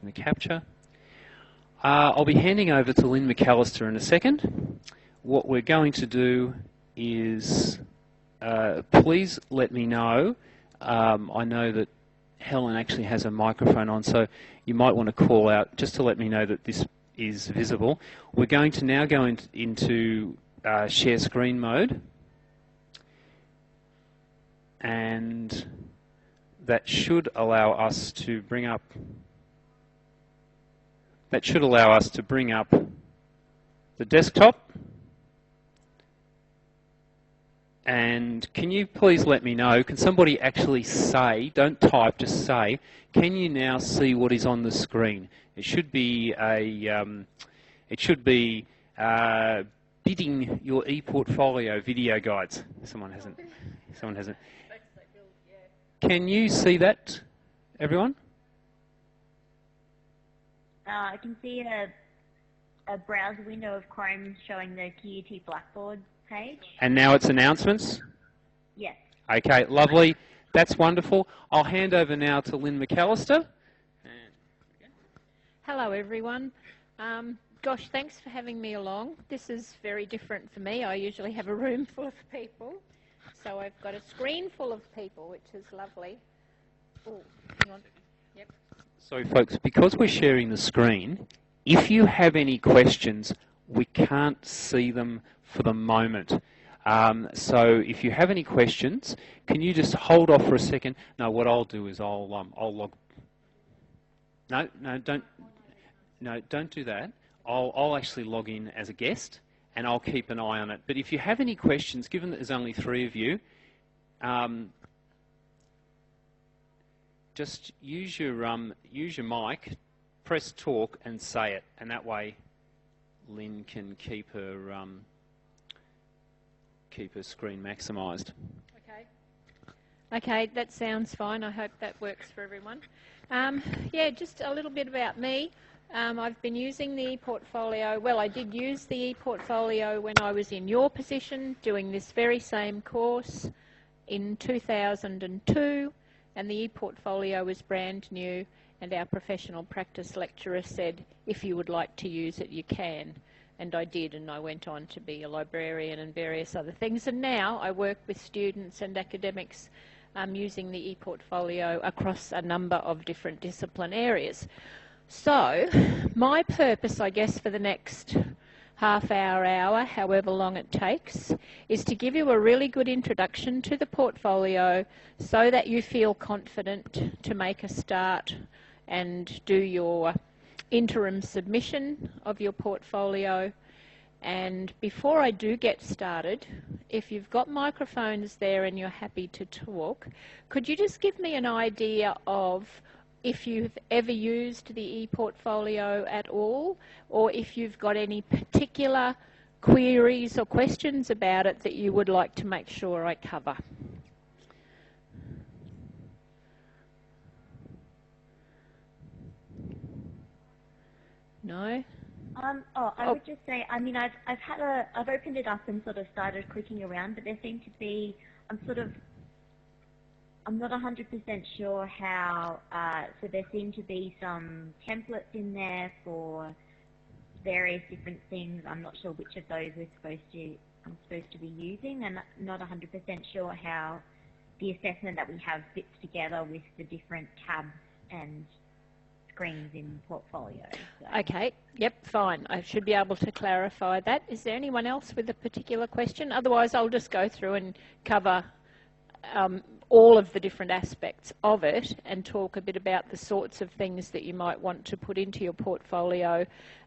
the capture. I'll be handing over to Lynn McAllister in a second. What we're going to do is, please let me know. I know that Helen actually has a microphone on, so you might want to call out just to let me know that this is visible. We're going to now go into share screen mode, and that should allow us to bring up the desktop. And can you please let me know, can somebody actually say, don't type, just say, can you now see what is on the screen? It should be bidding your ePortfolio video guides. Someone hasn't. Can you see that, everyone? I can see a browser window of Chrome showing the QUT Blackboard page. And now it's announcements? Yes. Okay, lovely. That's wonderful. I'll hand over now to Lynn McAllister. Hello, everyone. Gosh, thanks for having me along. This is very different for me. I usually have a room full of people. So I've got a screen full of people, which is lovely. Oh, hang on. Yep. So, folks, because we're sharing the screen, if you have any questions, we can't see them for the moment. So if you have any questions, can you just hold off for a second? No, what I'll do is I'll log. No, don't do that. I'll actually log in as a guest, and I'll keep an eye on it. But if you have any questions, given that there's only 3 of you, just use your mic, press talk, and say it, and that way Lynn can keep her screen maximised. Okay, that sounds fine. I hope that works for everyone. Yeah, just a little bit about me. I've been using the ePortfolio. Well, I did use the ePortfolio when I was in your position doing this very same course in 2002, and the ePortfolio was brand new, and our professional practice lecturer said, if you would like to use it, you can. And I did, and I went on to be a librarian and various other things. And now I work with students and academics using the ePortfolio across a number of different discipline areas. So my purpose, I guess, for the next half hour, however long it takes, is to give you a really good introduction to the portfolio so that you feel confident to make a start and do your interim submission of your portfolio. And before I do get started, if you've got microphones there and you're happy to talk, could you just give me an idea of if you've ever used the ePortfolio at all, or if you've got any particular queries or questions about it that you would like to make sure I cover? No? I would just say, I mean, I've opened it up and sort of started clicking around, but there seem to be, I'm not 100% sure how, so there seem to be some templates in there for various different things. I'm not sure which of those I'm supposed to be using, and I'm not 100% sure how the assessment that we have fits together with the different tabs and screens in portfolio. So. Okay, yep, fine. I should be able to clarify that. Is there anyone else with a particular question? Otherwise, I'll just go through and cover all of the different aspects of it and talk a bit about the sorts of things that you might want to put into your portfolio.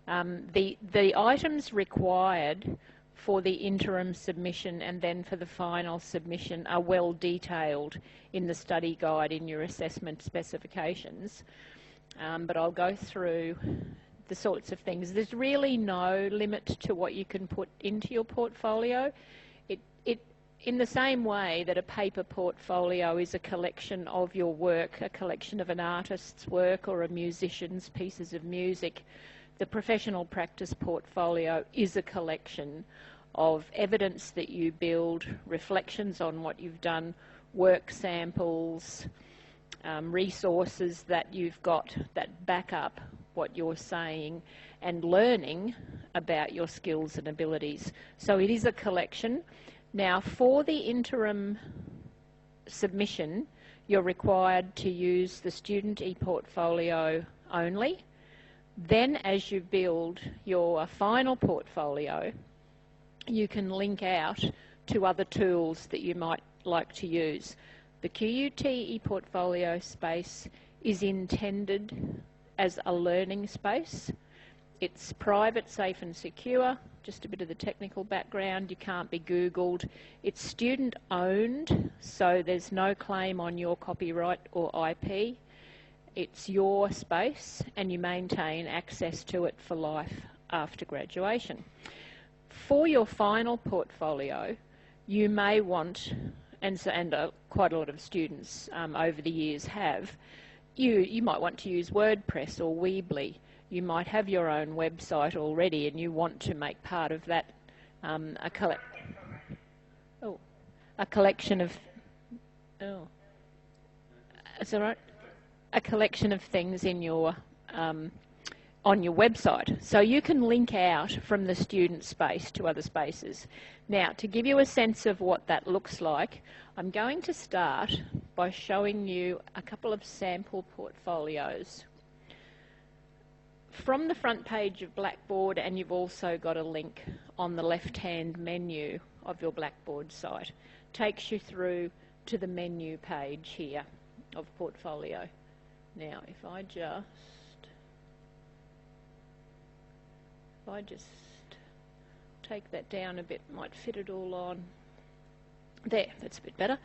The items required for the interim submission and then for the final submission are well detailed in the study guide in your assessment specifications. But I'll go through the sorts of things. There's really no limit to what you can put into your portfolio. In the same way that a paper portfolio is a collection of your work, a collection of an artist's work or a musician's pieces of music, the professional practice portfolio is a collection of evidence that you build, reflections on what you've done, work samples, resources that you've got that back up what you're saying and learning about your skills and abilities. So it is a collection. Now, for the interim submission, you're required to use the student ePortfolio only. Then, as you build your final portfolio, you can link out to other tools that you might like to use. The QUT ePortfolio space is intended as a learning space. It's private, safe and secure. Just a bit of the technical background, you can't be Googled. It's student owned, so there's no claim on your copyright or IP. It's your space and you maintain access to it for life after graduation. For your final portfolio, you may want, and quite a lot of students over the years have, you might want to use WordPress or Weebly. You might have your own website already and you want to make part of that a collection of, is that right? A collection of things in your on your website. So you can link out from the student space to other spaces. Now, to give you a sense of what that looks like, I'm going to start by showing you a couple of sample portfolios. From the front page of Blackboard, and you've also got a link on the left-hand menu of your Blackboard site, takes you through to the menu page here of Portfolio. Now, if I just take that down a bit, might fit it all on. There, that's a bit better.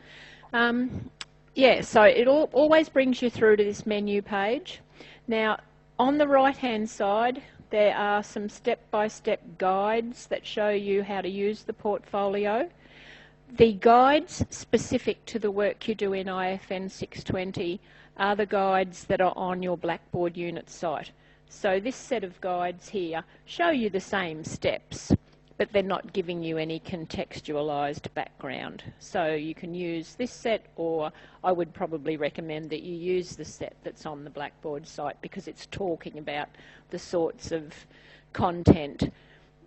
Yeah, so it always brings you through to this menu page. Now, on the right-hand side, there are some step-by-step guides that show you how to use the portfolio. The guides specific to the work you do in IFN 620 are the guides that are on your Blackboard unit site. So this set of guides here show you the same steps, but they're not giving you any contextualised background. So you can use this set, or I would probably recommend that you use the set that's on the Blackboard site because it's talking about the sorts of content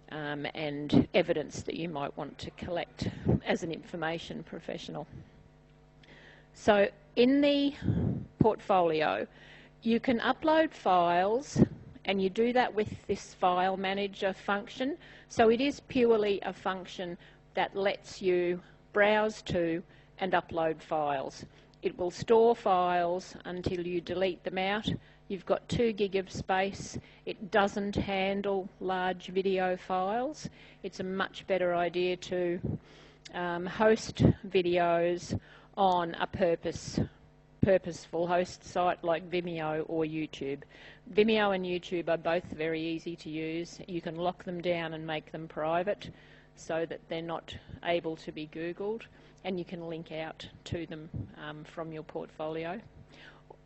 and evidence that you might want to collect as an information professional. So in the portfolio, you can upload files, and you do that with this file manager function. So it is purely a function that lets you browse to and upload files. It will store files until you delete them out. You've got 2 gig of space. It doesn't handle large video files. It's a much better idea to host videos on a purposeful host site like Vimeo or YouTube. Vimeo and YouTube are both very easy to use. You can lock them down and make them private so that they're not able to be Googled, and you can link out to them from your portfolio.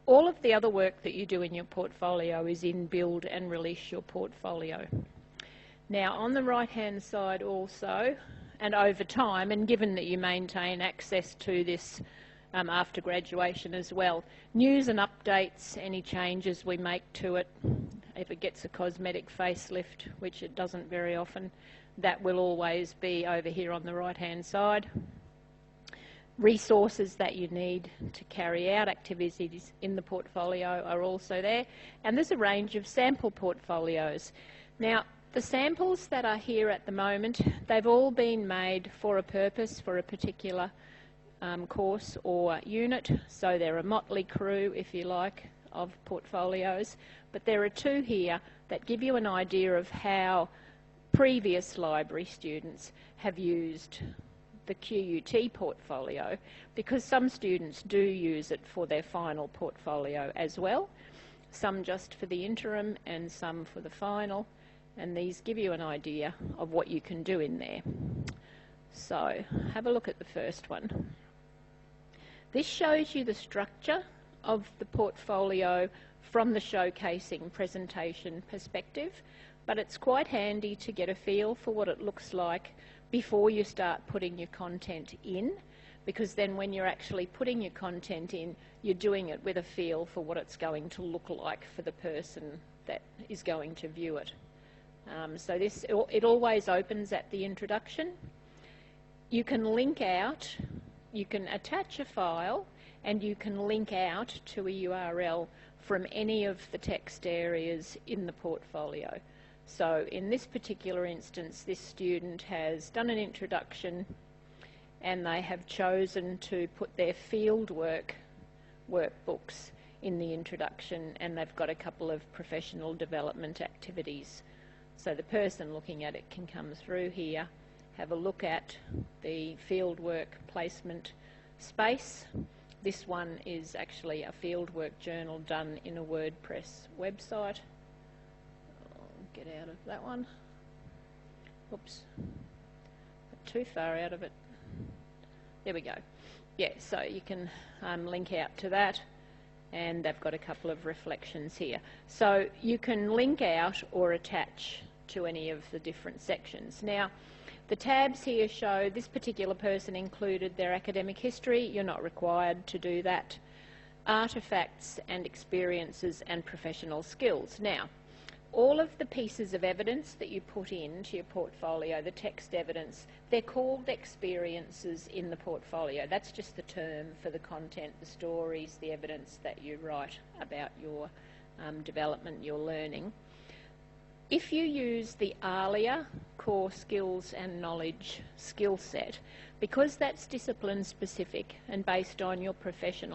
All of the other work that you do in your portfolio is in Build and Release Your Portfolio. Now, on the right-hand side also, and over time, and given that you maintain access to this after graduation as well, news and updates, any changes we make to it, if it gets a cosmetic facelift, which it doesn't very often, that will always be over here on the right-hand side. Resources that you need to carry out activities in the portfolio are also there, and there's a range of sample portfolios. Now, the samples that are here at the moment, they've all been made for a purpose, for a particular course or unit, so they're a motley crew, if you like, of portfolios, but there are 2 here that give you an idea of how previous library students have used the QUT portfolio, because some students do use it for their final portfolio as well, some just for the interim and some for the final, and these give you an idea of what you can do in there. So have a look at the first one. This shows you the structure of the portfolio from the showcasing presentation perspective, but it's quite handy to get a feel for what it looks like before you start putting your content in, because then when you're actually putting your content in, you're doing it with a feel for what it's going to look like for the person that is going to view it. So it always opens at the introduction. You can link out, you can attach a file, and you can link out to a URL from any of the text areas in the portfolio. So in this particular instance, this student has done an introduction and they have chosen to put their fieldwork workbooks in the introduction, and they've got a couple of professional development activities. So the person looking at it can come through here, have a look at the fieldwork placement space. This one is actually a fieldwork journal done in a WordPress website. I'll get out of that one. Oops, got too far out of it. There we go. Yeah, so you can link out to that, and they've got a couple of reflections here. So you can link out or attach to any of the different sections. Now, the tabs here show this particular person included their academic history. You're not required to do that. Artefacts and experiences and professional skills. Now, all of the pieces of evidence that you put into your portfolio, the text evidence, they're called experiences in the portfolio. That's just the term for the content, the stories, the evidence that you write about your development, your learning. If you use the ALIA core skills and knowledge skill set, because that's discipline specific and based on your profession,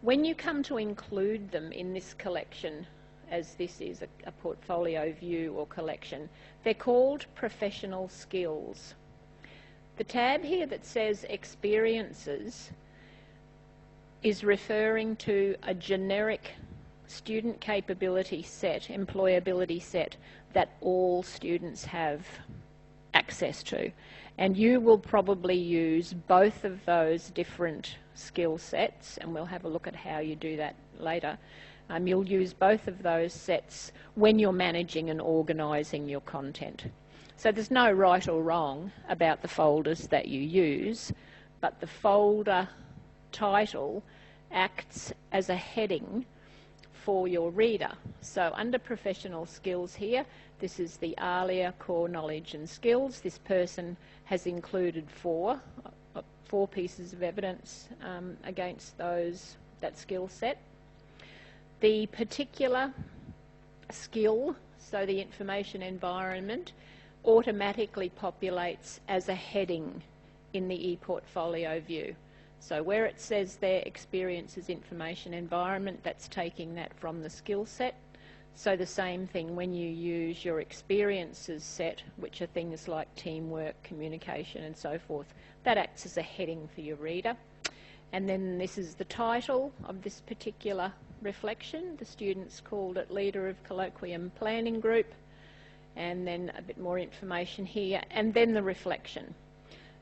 when you come to include them in this collection, as this is a portfolio view or collection, they're called professional skills. The tab here that says experiences is referring to a generic student capability set, employability set, that all students have access to. And you will probably use both of those different skill sets, and we'll have a look at how you do that later. You'll use both of those sets when you're managing and organising your content. So there's no right or wrong about the folders that you use, but the folder title acts as a heading for your reader. So under professional skills here, this is the ALIA core knowledge and skills. This person has included four pieces of evidence against that skill set. The particular skill, so the information environment, automatically populates as a heading in the ePortfolio view. So where it says there experiences information environment, that's taking that from the skill set. So the same thing when you use your experiences set, which are things like teamwork, communication and so forth, that acts as a heading for your reader. And then this is the title of this particular reflection. The students called it Leader of Colloquium Planning Group, and then a bit more information here, and then the reflection.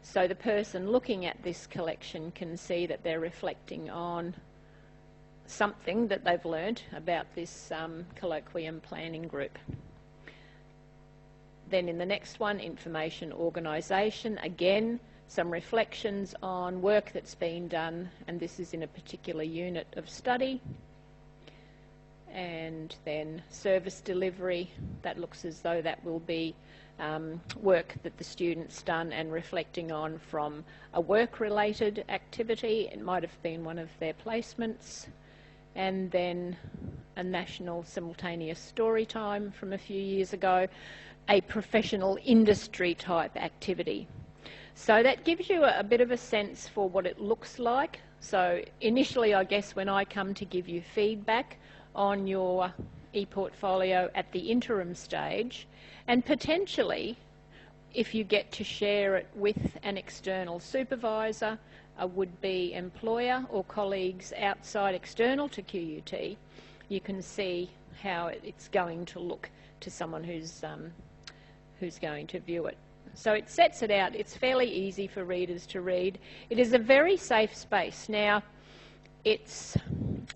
So the person looking at this collection can see that they're reflecting on something that they've learnt about this colloquium planning group. Then in the next one, information organisation, again, some reflections on work that's been done, and this is in a particular unit of study. And then service delivery, that looks as though that will be work that the student's done and reflecting on from a work-related activity. It might have been one of their placements. And then a national simultaneous story time from a few years ago, a professional industry type activity. So that gives you a bit of a sense for what it looks like. So initially, I guess, when I come to give you feedback on your ePortfolio at the interim stage, and potentially if you get to share it with an external supervisor, a would-be employer or colleagues outside external to QUT, you can see how it's going to look to someone who's going to view it. So it sets it out. It's fairly easy for readers to read. It is a very safe space. Now, it's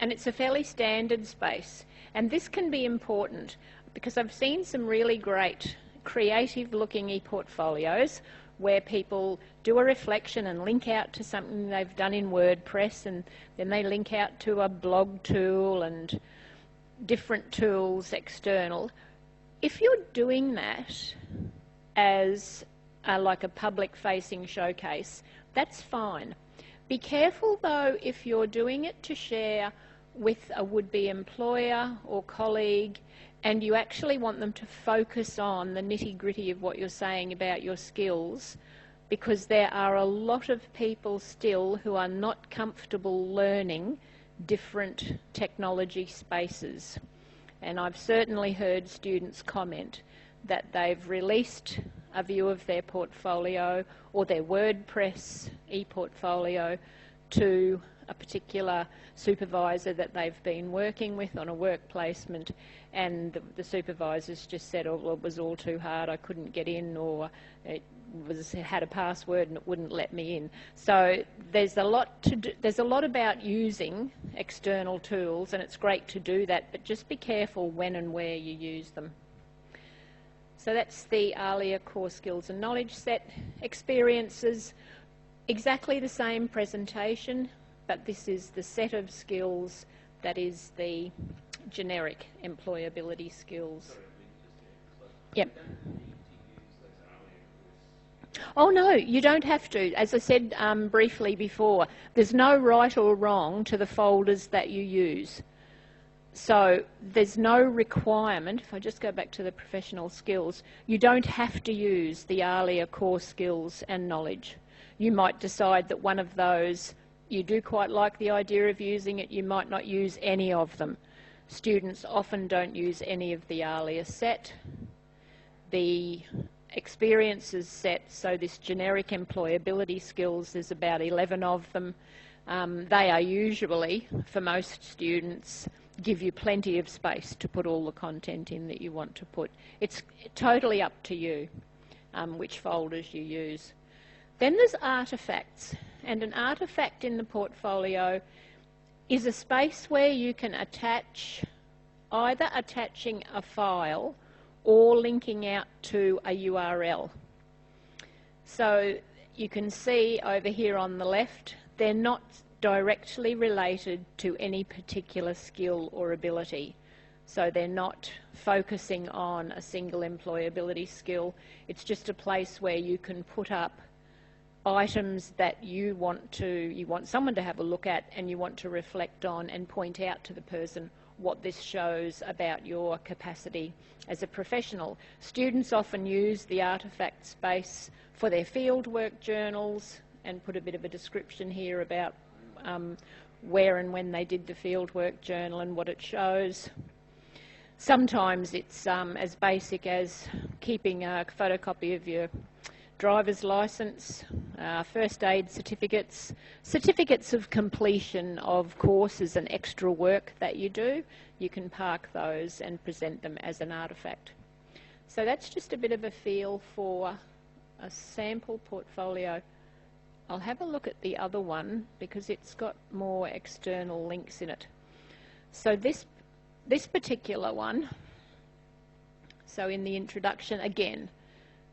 a fairly standard space, and this can be important because I've seen some really great creative looking ePortfolios where people do a reflection and link out to something they've done in WordPress, and then they link out to a blog tool and different tools external. If you're doing that as like a public-facing showcase, that's fine. Be careful though if you're doing it to share with a would-be employer or colleague, and you actually want them to focus on the nitty-gritty of what you're saying about your skills, because there are a lot of people still who are not comfortable learning different technology spaces. And I've certainly heard students comment that they've released a view of their portfolio or their WordPress ePortfolio to a particular supervisor that they've been working with on a work placement, and the supervisors just said, oh, well, it was all too hard, I couldn't get in, or it had a password and it wouldn't let me in. So there's a lot to do. There's a lot about using external tools, and it's great to do that, but just be careful when and where you use them. So that's the ALIA core skills and knowledge set. Experiences, exactly the same presentation, but this is the set of skills that is the generic employability skills. Yep. Oh no, you don't have to. As I said briefly before, there's no right or wrong to the folders that you use. So there's no requirement. If I just go back to the professional skills, you don't have to use the ALIA core skills and knowledge. You might decide that one of those, you do quite like the idea of using it, you might not use any of them. Students often don't use any of the ALIA set. The experiences set, so this generic employability skills, there's about 11 of them. They are usually, for most students, give you plenty of space to put all the content in that you want to put. It's totally up to you which folders you use. Then there's artefacts, and an artefact in the portfolio is a space where you can attach, either attaching a file or linking out to a URL. So you can see over here on the left, they're not directly related to any particular skill or ability. So they're not focusing on a single employability skill. It's just a place where you can put up items that you want someone to have a look at, and you want to reflect on and point out to the person what this shows about your capacity as a professional. Students often use the artefact space for their fieldwork journals, and put a bit of a description here about where and when they did the fieldwork journal and what it shows. Sometimes it's as basic as keeping a photocopy of your driver's licence, first aid certificates, certificates of completion of courses and extra work that you do. You can park those and present them as an artefact. So that's just a bit of a feel for a sample portfolio. I'll have a look at the other one because it's got more external links in it. So this particular one, so in the introduction, again,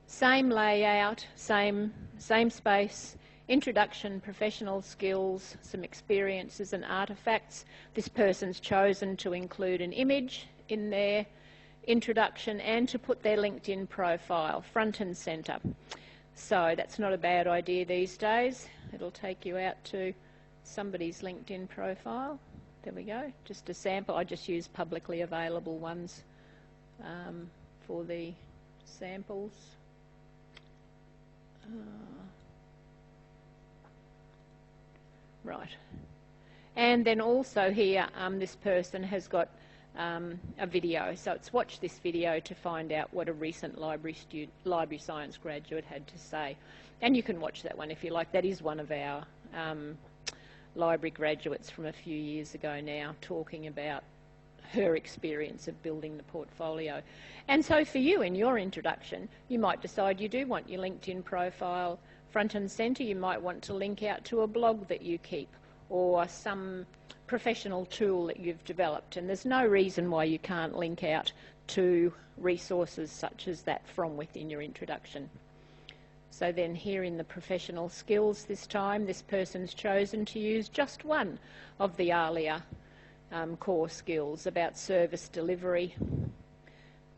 same layout, same space, introduction, professional skills, some experiences and artefacts. This person's chosen to include an image in their introduction and to put their LinkedIn profile front and centre. So that's not a bad idea these days. It'll take you out to somebody's LinkedIn profile. There we go, just a sample. I just use publicly available ones for the samples. Right. And then also here, this person has got a video. So it's watch this video to find out what a recent library science graduate had to say. And you can watch that one if you like. That is one of our library graduates from a few years ago now, talking about her experience of building the portfolio. And so for you, in your introduction, you might decide you do want your LinkedIn profile front and centre. You might want to link out to a blog that you keep or some professional tool that you've developed, and there's no reason why you can't link out to resources such as that from within your introduction. So then here in the professional skills this time, this person's chosen to use just one of the ALIA core skills about service delivery.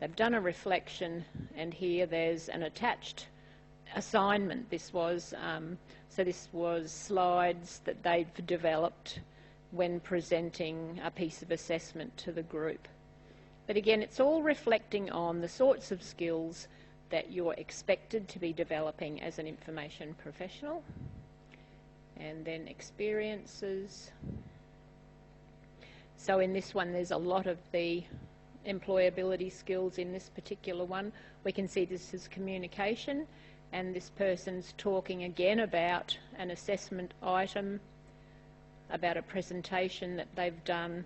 They've done a reflection, and here there's an attached assignment. This was slides that they've developed when presenting a piece of assessment to the group. But again, it's all reflecting on the sorts of skills that you're expected to be developing as an information professional. And then experiences. So in this one, there's a lot of the employability skills in this particular one. We can see this is communication, and this person's talking again about an assessment item, about a presentation that they've done,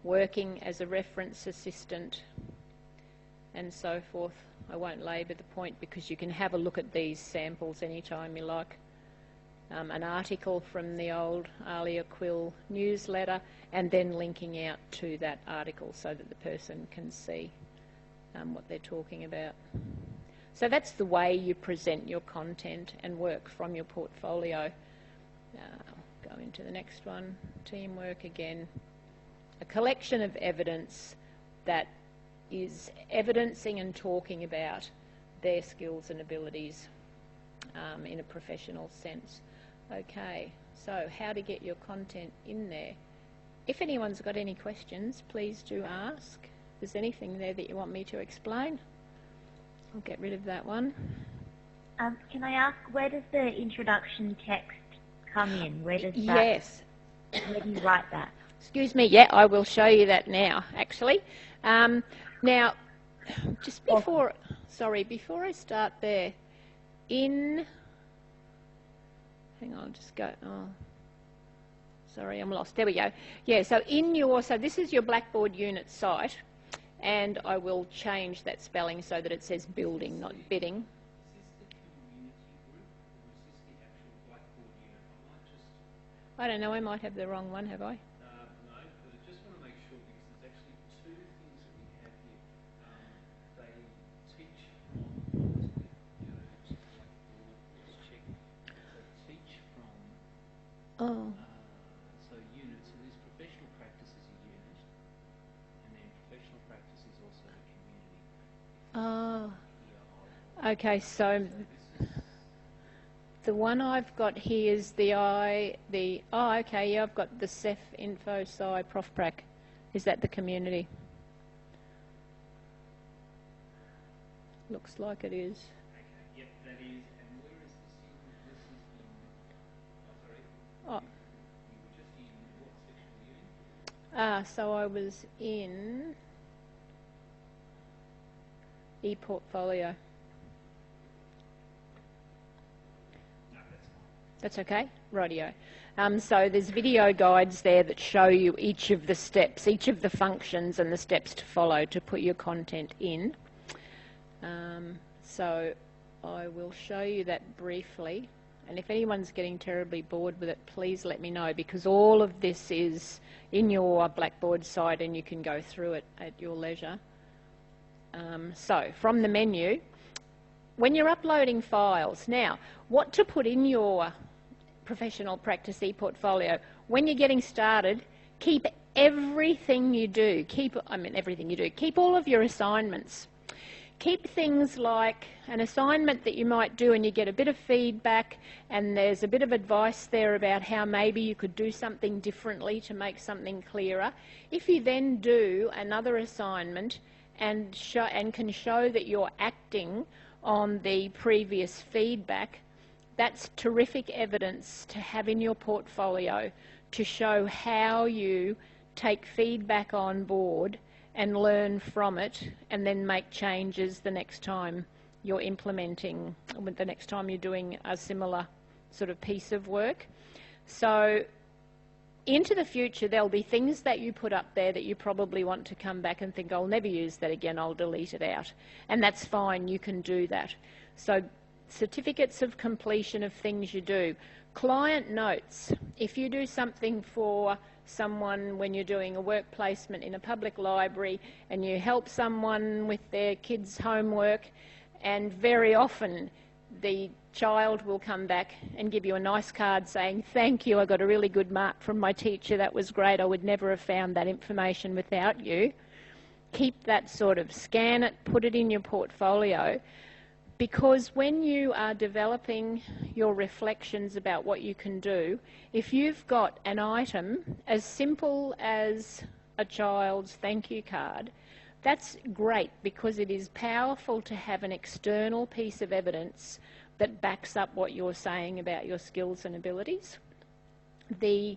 working as a reference assistant, and so forth. I won't labour the point because you can have a look at these samples anytime you like. An article from the old ALIA Quill newsletter, and then linking out to that article so that the person can see what they're talking about. So that's the way you present your content and work from your portfolio. Go into the next one, teamwork again. A collection of evidence that is evidencing and talking about their skills and abilities in a professional sense. Okay, so how to get your content in there. If anyone's got any questions, please do ask. If there's anything there that you want me to explain, I'll get rid of that one. Can I ask, where does the introduction text come in? Where does that? Yes. Where do you write that? Excuse me, yeah, I will show you that now, actually. Now, just before, before I start there, hang on, just go, sorry, I'm lost. There we go. Yeah, so this is your Blackboard unit site, and I will change that spelling so that it says building, not bidding. I don't know, I might have the wrong one, have I? No, but I just want to make sure, because there's actually two things that we have here. They teach on Blackboard. Let's check. They teach from so units. So this professional practice is a unit, and then professional practice is also a community. Okay, so the one I've got here is okay, yeah, I've got the CEF Info Sci Prof Prac. Is that the community? Looks like it is. Okay, yep, that is. And where is this in? This is in, Oh. You were just in, what section were you in? So I was in ePortfolio. That's okay? Rightio. So there's video guides there that show you each of the steps, each of the functions and the steps to follow to put your content in. So I will show you that briefly. And if anyone's getting terribly bored with it, please let me know, because all of this is in your Blackboard site and you can go through it at your leisure. So from the menu, when you're uploading files, now what to put in your professional practice ePortfolio, when you're getting started, keep everything you do, keep all of your assignments. Keep things like an assignment that you might do and you get a bit of feedback and there's a bit of advice there about how maybe you could do something differently to make something clearer. If you then do another assignment and can show that you're acting on the previous feedback, that's terrific evidence to have in your portfolio to show how you take feedback on board and learn from it and then make changes the next time you're implementing, the next time you're doing a similar sort of piece of work. So into the future, there'll be things that you put up there that you probably want to come back and think, I'll never use that again, I'll delete it out. And that's fine, you can do that. So certificates of completion of things you do. Client notes. If you do something for someone when you're doing a work placement in a public library and you help someone with their kids' homework, and very often the child will come back and give you a nice card saying, thank you, I got a really good mark from my teacher, that was great, I would never have found that information without you. Keep that sort of, scan it, put it in your portfolio, because when you are developing your reflections about what you can do, if you've got an item as simple as a child's thank you card, that's great because it is powerful to have an external piece of evidence that backs up what you're saying about your skills and abilities. The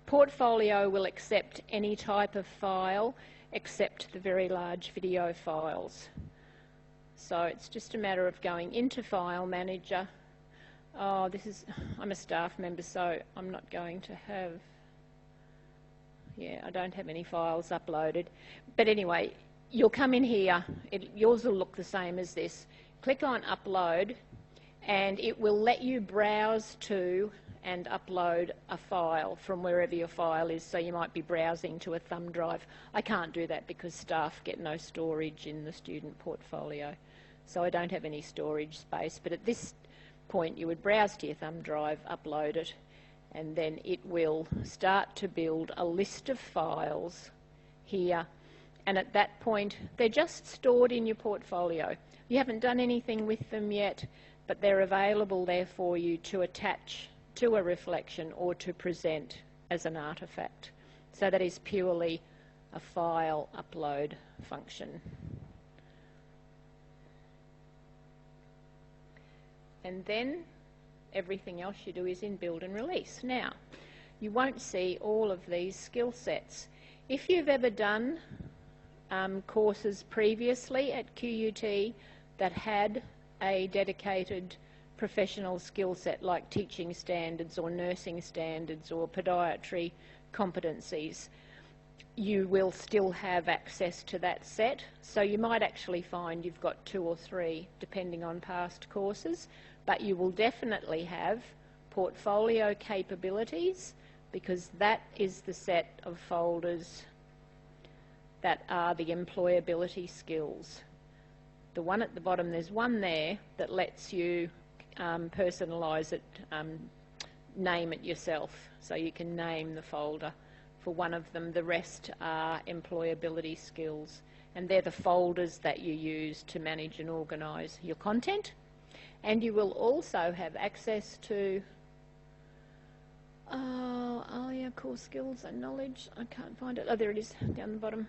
portfolio will accept any type of file except the very large video files. So it's just a matter of going into File Manager. Oh, I'm a staff member, so I'm not going to have, I don't have any files uploaded. But anyway, you'll come in here, yours will look the same as this. Click on Upload, and it will let you browse to and upload a file from wherever your file is. So you might be browsing to a thumb drive. I can't do that because staff get no storage in the student portfolio. So I don't have any storage space. But at this point, you would browse to your thumb drive, upload it, and then it will start to build a list of files here. And at that point, they're just stored in your portfolio. You haven't done anything with them yet, but they're available there for you to attach to a reflection or to present as an artefact. So that is purely a file upload function. And then everything else you do is in build and release. Now, you won't see all of these skill sets. If you've ever done courses previously at QUT that had a dedicated professional skill set like teaching standards or nursing standards or podiatry competencies, you will still have access to that set. So you might actually find you've got 2 or 3 depending on past courses, but you will definitely have portfolio capabilities because that is the set of folders that are the employability skills. The one at the bottom, there's one there that lets you personalise it, name it yourself. So you can name the folder for one of them. The rest are employability skills. And they're the folders that you use to manage and organise your content. And you will also have access to ALIA Core Skills and Knowledge. I can't find it. Oh, there it is, down the bottom.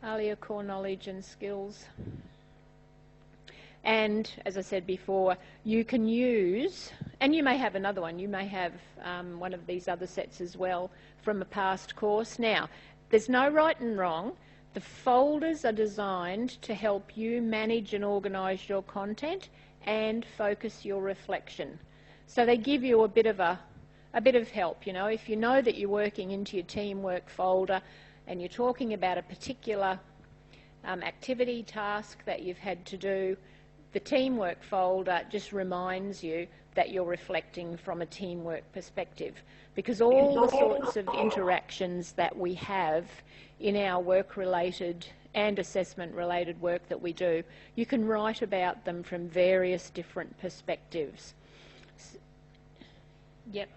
ALIA Core Knowledge and Skills. And, as I said before, you can use, and you may have another one, you may have one of these other sets as well from a past course. Now, there's no right and wrong. The folders are designed to help you manage and organise your content and focus your reflection. So they give you a bit of help, you know. If you know that you're working into your teamwork folder and you're talking about a particular activity, task that you've had to do, the teamwork folder just reminds you that you're reflecting from a teamwork perspective, because all the sorts of interactions that we have in our work-related and assessment-related work that we do, you can write about them from various different perspectives. Yep.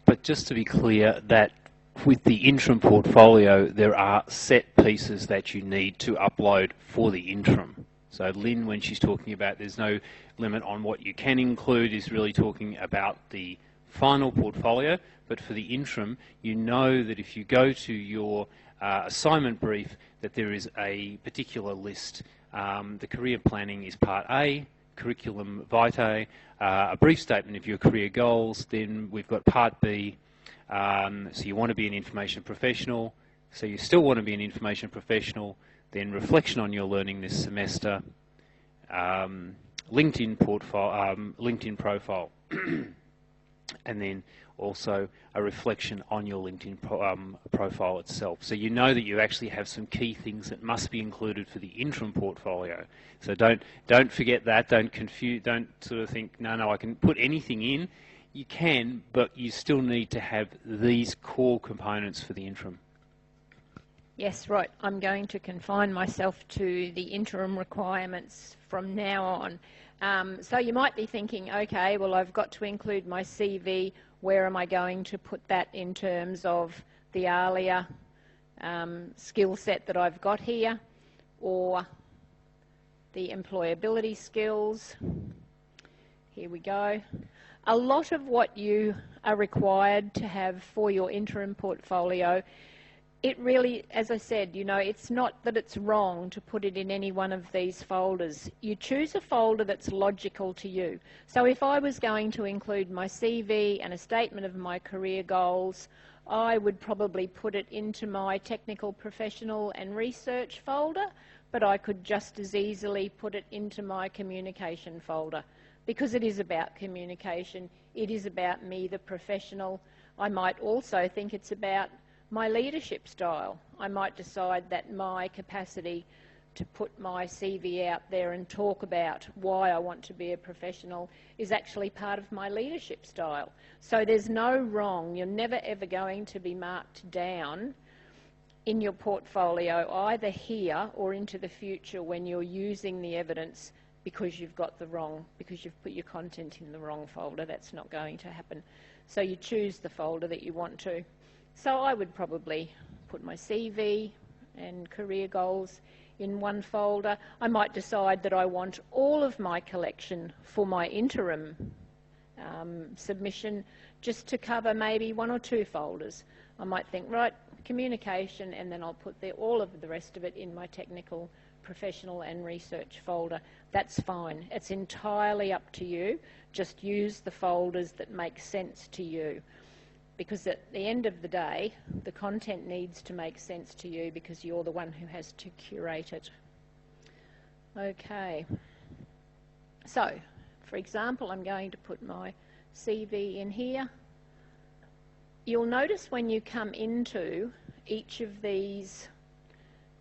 But just to be clear, that with the interim portfolio, there are set pieces that you need to upload for the interim. So Lynn, when she's talking about there's no limit on what you can include, is really talking about the final portfolio. But for the interim, you know that if you go to your assignment brief, that there is a particular list. The career planning is part A, curriculum vitae, a brief statement of your career goals. Then we've got part B. So you want to be an information professional. So you still want to be an information professional. Then reflection on your learning this semester. LinkedIn profile. And then also a reflection on your LinkedIn profile itself. So you know that you actually have some key things that must be included for the interim portfolio. So don't forget that. Don't sort of think, no, I can put anything in. You can, but you still need to have these core components for the interim. Yes, right. I'm going to confine myself to the interim requirements from now on. So you might be thinking, okay, well, I've got to include my CV. Where am I going to put that in terms of the ALIA skill set that I've got here, or the employability skills? Here we go. A lot of what you are required to have for your interim portfolio, it really, as I said, you know, it's not that it's wrong to put it in any one of these folders. You choose a folder that's logical to you. So if I was going to include my CV and a statement of my career goals, I would probably put it into my technical, professional and research folder, but I could just as easily put it into my communication folder, because it is about communication. It is about me, the professional. I might also think it's about my leadership style. I might decide that my capacity to put my CV out there and talk about why I want to be a professional is actually part of my leadership style. So there's no wrong. You're never ever going to be marked down in your portfolio, either here or into the future, when you're using the evidence because you've got the wrong, because you've put your content in the wrong folder. That's not going to happen. So you choose the folder that you want to. So I would probably put my CV and career goals in one folder. I might decide that I want all of my collection for my interim submission just to cover maybe one or two folders. I might think, right, communication, and then I'll put all of the rest of it in my technical, professional and research folder. That's fine. It's entirely up to you. Just use the folders that make sense to you. Because at the end of the day, the content needs to make sense to you, because you're the one who has to curate it. Okay. So, for example, I'm going to put my CV in here. You'll notice when you come into each of these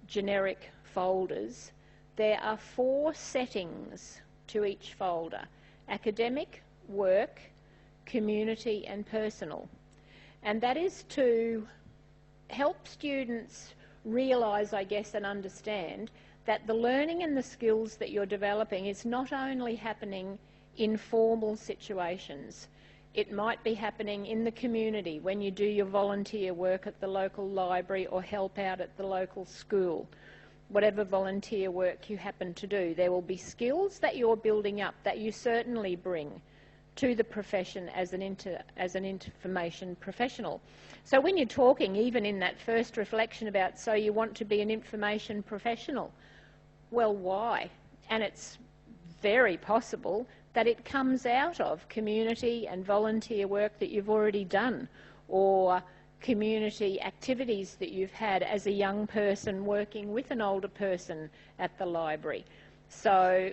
generic folders, there are 4 settings to each folder: academic, work, community and personal. And that is to help students realise, I guess, and understand that the learning and the skills that you're developing is not only happening in formal situations. It might be happening in the community when you do your volunteer work at the local library or help out at the local school. Whatever volunteer work you happen to do, there will be skills that you're building up that you certainly bring to the profession as an information professional. So when you're talking, even in that first reflection about, so you want to be an information professional, well, why? And it's very possible that it comes out of community and volunteer work that you've already done, or community activities that you've had as a young person working with an older person at the library. So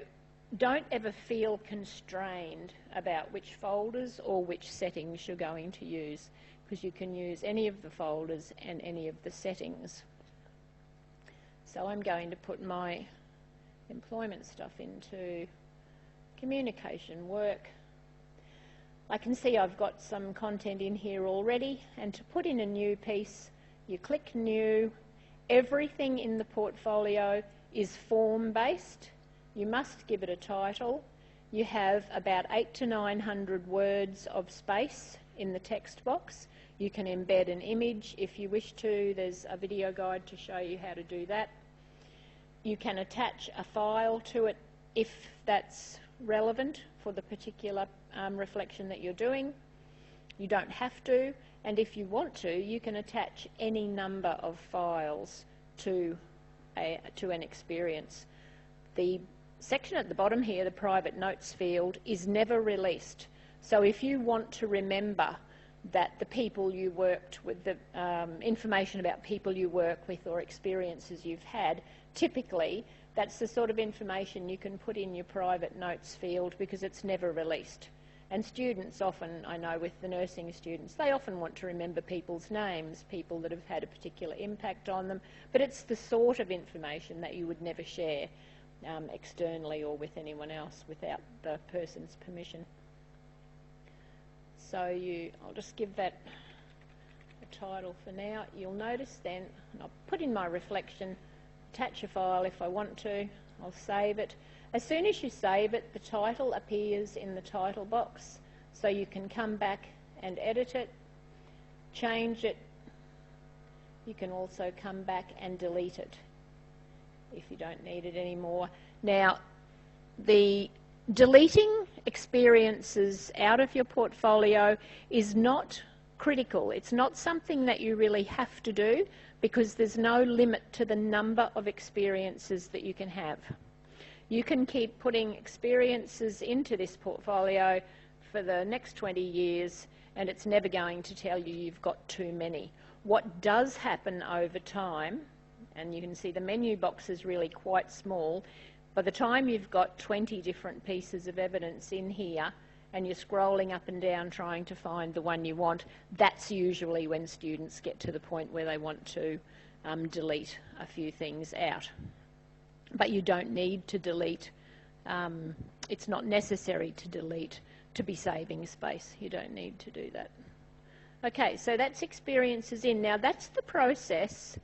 don't ever feel constrained about which folders or which settings you're going to use, because you can use any of the folders and any of the settings. So I'm going to put my employment stuff into communication work. I can see I've got some content in here already, and to put in a new piece, you click New. Everything in the portfolio is form-based. You must give it a title. You have about 800 to 900 words of space in the text box. You can embed an image if you wish to. There's a video guide to show you how to do that. You can attach a file to it if that's relevant for the particular reflection that you're doing. You don't have to, and if you want to, you can attach any number of files to an experience. The section at the bottom here, the private notes field, is never released. So if you want to remember that the people you worked with, the information about people you work with or experiences you've had, typically that's the sort of information you can put in your private notes field, because it's never released. And students often, I know with the nursing students, they often want to remember people's names, people that have had a particular impact on them, but it's the sort of information that you would never share externally or with anyone else without the person's permission. So I'll just give that a title for now. You'll notice then, and I'll put in my reflection, attach a file if I want to, I'll save it. As soon as you save it, the title appears in the title box, so you can come back and edit it, change it. You can also come back and delete it if you don't need it anymore. Now, the deleting experiences out of your portfolio is not critical. It's not something that you really have to do, because there's no limit to the number of experiences that you can have. You can keep putting experiences into this portfolio for the next 20 years and it's never going to tell you you've got too many. What does happen over time, and you can see the menu box is really quite small, by the time you've got 20 different pieces of evidence in here and you're scrolling up and down trying to find the one you want, that's usually when students get to the point where they want to delete a few things out. But you don't need to delete. It's not necessary to delete to be saving space. You don't need to do that. Okay, so that's experiences in. Now that's the process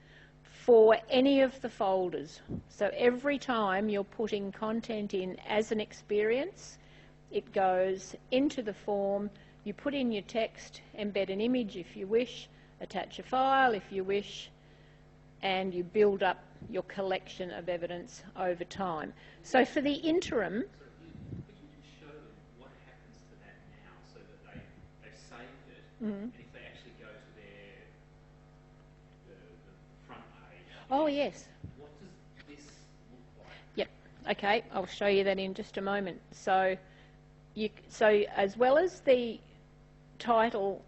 for any of the folders. So every time you're putting content in as an experience, it goes into the form, you put in your text, embed an image if you wish, attach a file if you wish, and you build up your collection of evidence over time. So for the interim... Could you just show them what happens to that now so that they've saved it, and if they actually go to the front page... Oh, yes. What does this look like? Yep. Okay, I'll show you that in just a moment. So as well as the title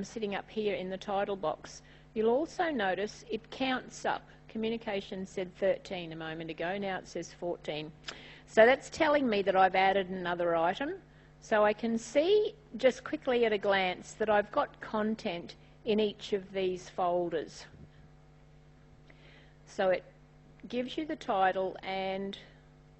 sitting up here in the title box, you'll also notice it counts up. Communication said 13 a moment ago, now it says 14. So that's telling me that I've added another item. So I can see just quickly at a glance that I've got content in each of these folders. So it gives you the title and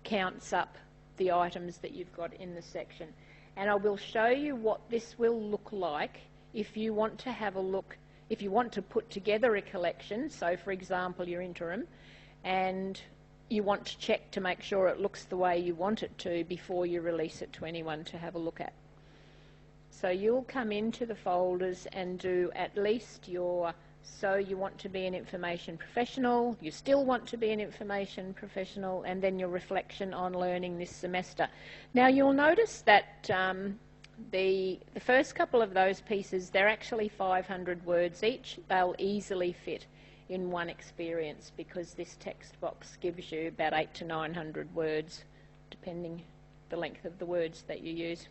counts up the items that you've got in the section. And I will show you what this will look like if you want to have a look, if you want to put together a collection, so for example your interim, and you want to check to make sure it looks the way you want it to before you release it to anyone to have a look at. So you'll come into the folders and do at least your, so you want to be an information professional, you still want to be an information professional, and then your reflection on learning this semester. Now you'll notice that the first couple of those pieces, they're actually 500 words each. They'll easily fit in one experience because this text box gives you about 800 to 900 words, depending the length of the words that you use.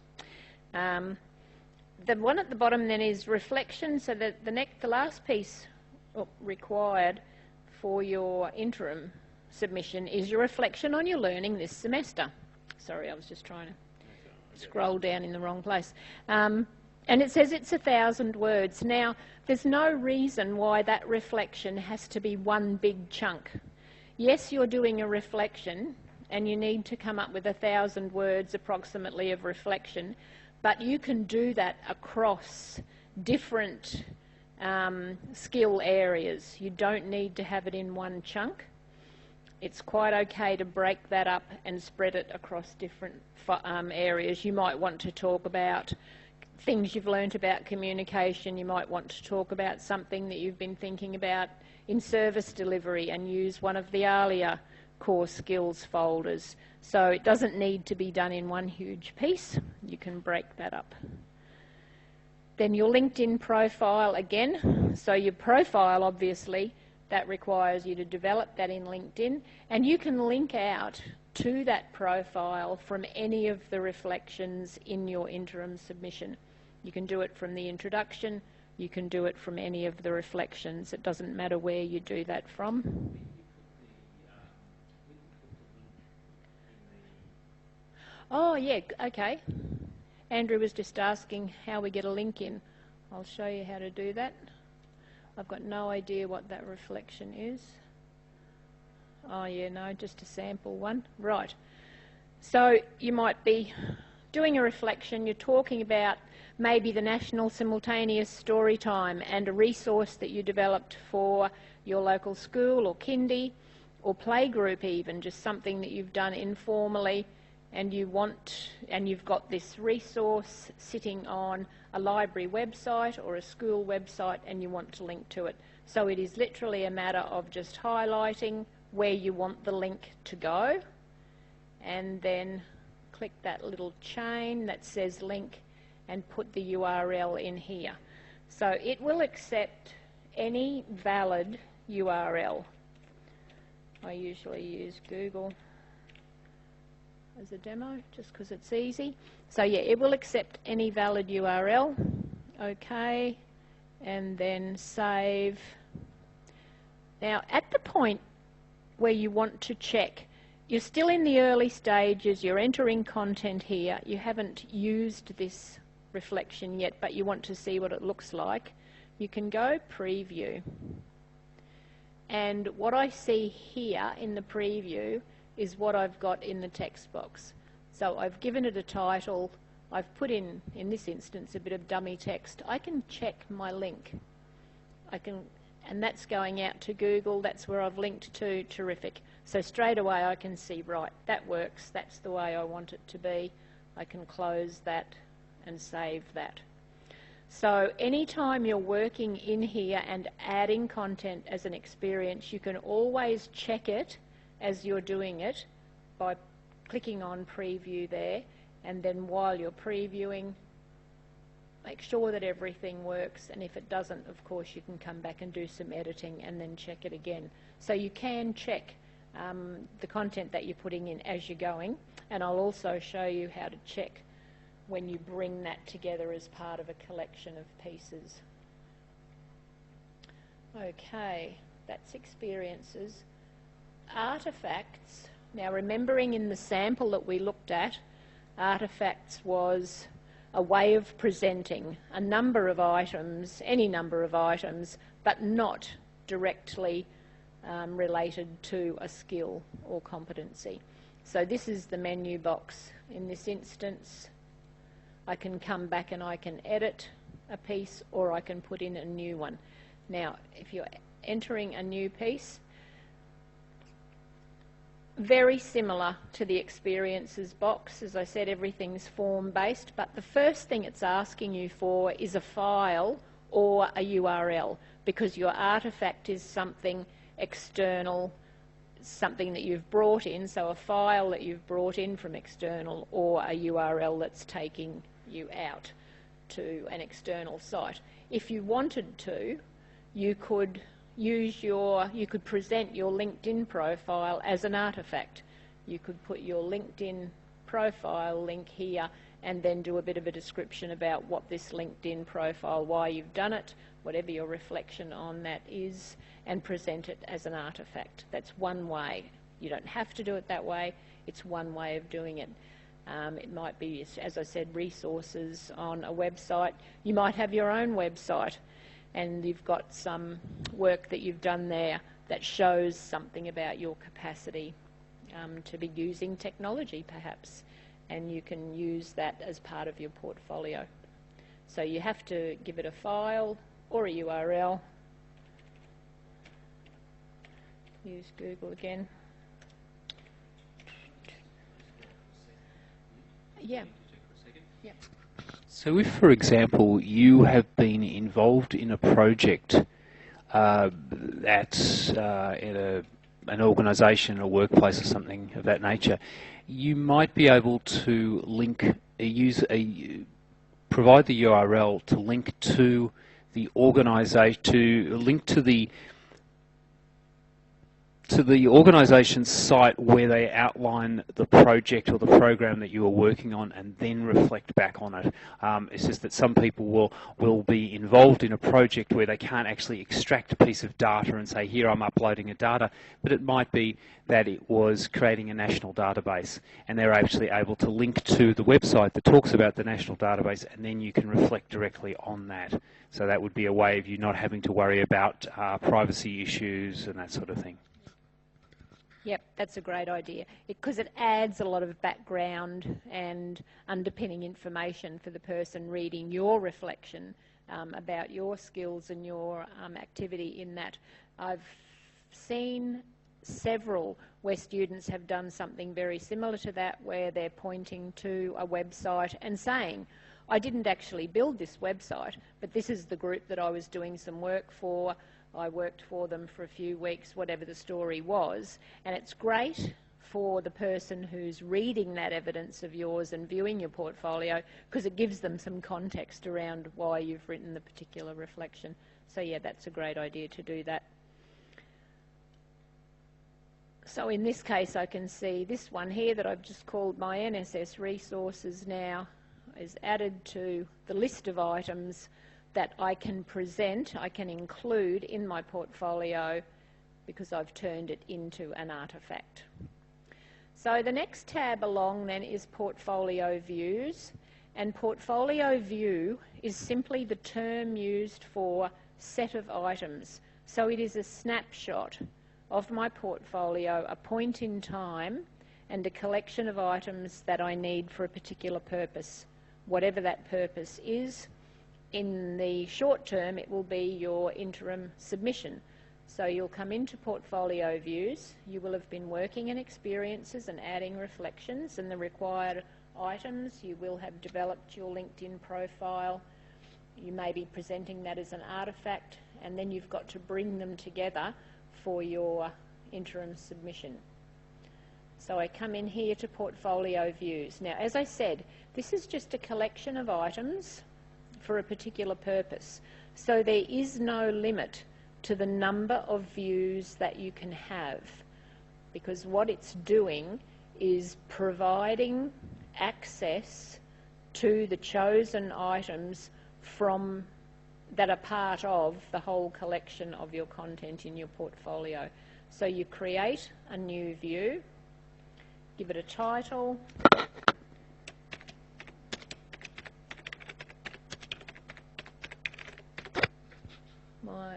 The one at the bottom then is reflection, so that the last piece required for your interim submission is your reflection on your learning this semester. Sorry, I was just trying to scroll down in the wrong place. And it says it's 1,000 words. Now, there's no reason why that reflection has to be one big chunk. Yes, you're doing a reflection and you need to come up with 1,000 words approximately of reflection, but you can do that across different skill areas. You don't need to have it in one chunk. It's quite okay to break that up and spread it across different areas. You might want to talk about things you've learnt about communication. You might want to talk about something that you've been thinking about in service delivery and use one of the earlier core skills folders. So it doesn't need to be done in one huge piece. You can break that up. Then your LinkedIn profile again. So your profile, obviously, that requires you to develop that in LinkedIn, and you can link out to that profile from any of the reflections in your interim submission. You can do it from the introduction, you can do it from any of the reflections. It doesn't matter where you do that from. Oh yeah, okay. Andrew was just asking how we get a link in. I'll show you how to do that. I've got no idea what that reflection is. Oh yeah, no, just a sample one. Right. So you might be doing a reflection, you're talking about maybe the National Simultaneous Story Time and a resource that you developed for your local school or kindy or playgroup even, just something that you've done informally, and you've got this resource sitting on a library website or a school website and you want to link to it. So it is literally a matter of just highlighting where you want the link to go and then click that little chain that says link and put the URL in here. So it will accept any valid URL. I usually use Google as a demo just because it's easy. So yeah, it will accept any valid URL. Okay, and then save. Now at the point where you want to check, you're still in the early stages, you're entering content here, you haven't used this reflection yet, but you want to see what it looks like, you can go preview. And what I see here in the preview is what I've got in the text box. So I've given it a title, I've put in this instance, a bit of dummy text. I can check my link. And that's going out to Google, that's where I've linked to, terrific. So straight away I can see, right, that works, that's the way I want it to be. I can close that and save that. So anytime you're working in here and adding content as an experience, you can always check it as you're doing it by clicking on preview there, and then while you're previewing, make sure that everything works, and if it doesn't, of course, you can come back and do some editing and then check it again. So you can check the content that you're putting in as you're going, and I'll also show you how to check when you bring that together as part of a collection of pieces. Okay, that's experiences. Artifacts. Now remembering in the sample that we looked at, artifacts was a way of presenting a number of items, any number of items, but not directly related to a skill or competency. So this is the menu box in this instance. I can come back and I can edit a piece, or I can put in a new one. Now, if you're entering a new piece, very similar to the experiences box. As I said, everything's form-based, but the first thing it's asking you for is a file or a URL, because your artifact is something external, something that you've brought in, so a file that you've brought in from external, or a URL that's taking you out to an external site. If you wanted to, you could present your LinkedIn profile as an artifact. You could put your LinkedIn profile link here and then do a bit of a description about what this LinkedIn profile, why you've done it, whatever your reflection on that is, and present it as an artifact. That's one way. You don't have to do it that way. It's one way of doing it. It might be, as I said, resources on a website. You might have your own website and you've got some work that you've done there that shows something about your capacity to be using technology perhaps, and you can use that as part of your portfolio. So you have to give it a file or a URL. Use Google again. Yeah. Yeah. So if, for example, you have been involved in a project at an organisation, a workplace or something of that nature, you might be able to provide the URL to link to the organisation, to the organisation's site where they outline the project or the program that you are working on, and then reflect back on it. It's just that some people will be involved in a project where they can't actually extract a piece of data and say, here I'm uploading a data, but it might be that it was creating a national database, and they're actually able to link to the website that talks about the national database, and then you can reflect directly on that. So that would be a way of you not having to worry about privacy issues and that sort of thing. Yep, that's a great idea, because it adds a lot of background and underpinning information for the person reading your reflection about your skills and your activity in that. I've seen several where students have done something very similar to that, where they're pointing to a website and saying, I didn't actually build this website, but this is the group that I was doing some work for. I worked for them for a few weeks, whatever the story was, and it's great for the person who's reading that evidence of yours and viewing your portfolio, because it gives them some context around why you've written the particular reflection. So yeah, that's a great idea to do that. So in this case, I can see this one here that I've just called my NSS resources now is added to the list of items that I can present, I can include in my portfolio, because I've turned it into an artefact. So the next tab along then is Portfolio Views, and Portfolio View is simply the term used for set of items. So it is a snapshot of my portfolio, a point in time, and a collection of items that I need for a particular purpose, whatever that purpose is. In the short term, it will be your interim submission. So you'll come into Portfolio Views, you will have been working in experiences and adding reflections and the required items. You will have developed your LinkedIn profile. You may be presenting that as an artefact, and then you've got to bring them together for your interim submission. So I come in here to Portfolio Views. Now, as I said, this is just a collection of items for a particular purpose. So there is no limit to the number of views that you can have, because what it's doing is providing access to the chosen items from that are part of the whole collection of your content in your portfolio. So you create a new view, give it a title,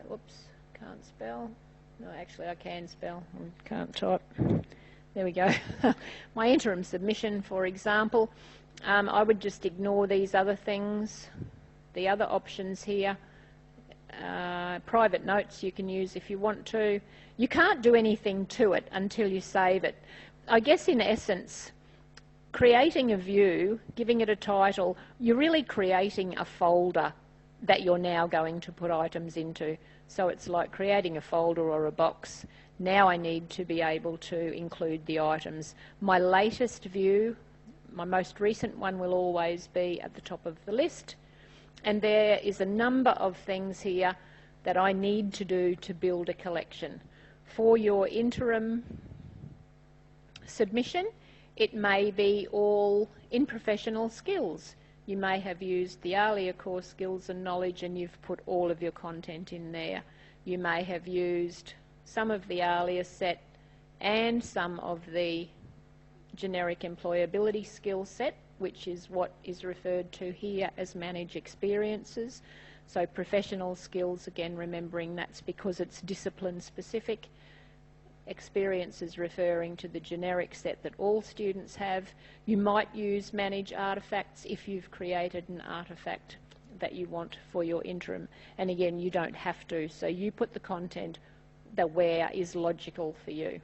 whoops, can't spell. No, actually I can spell, I can't type. There we go. My interim submission, for example, I would just ignore these other things. The other options here, private notes you can use if you want to. You can't do anything to it until you save it. I guess in essence, creating a view, giving it a title, you're really creating a folder that you're now going to put items into. So it's like creating a folder or a box. Now I need to be able to include the items. My latest view, my most recent one, will always be at the top of the list. And there is a number of things here that I need to do to build a collection. For your interim submission, it may be all in professional skills. You may have used the ALIA core skills and knowledge and you've put all of your content in there. You may have used some of the ALIA set and some of the generic employability skill set, which is what is referred to here as manage experiences. So professional skills, again, remembering that's because it's discipline specific. Experiences referring to the generic set that all students have. You might use manage artefacts if you've created an artefact that you want for your interim. And again, you don't have to, so you put the content that where is logical for you.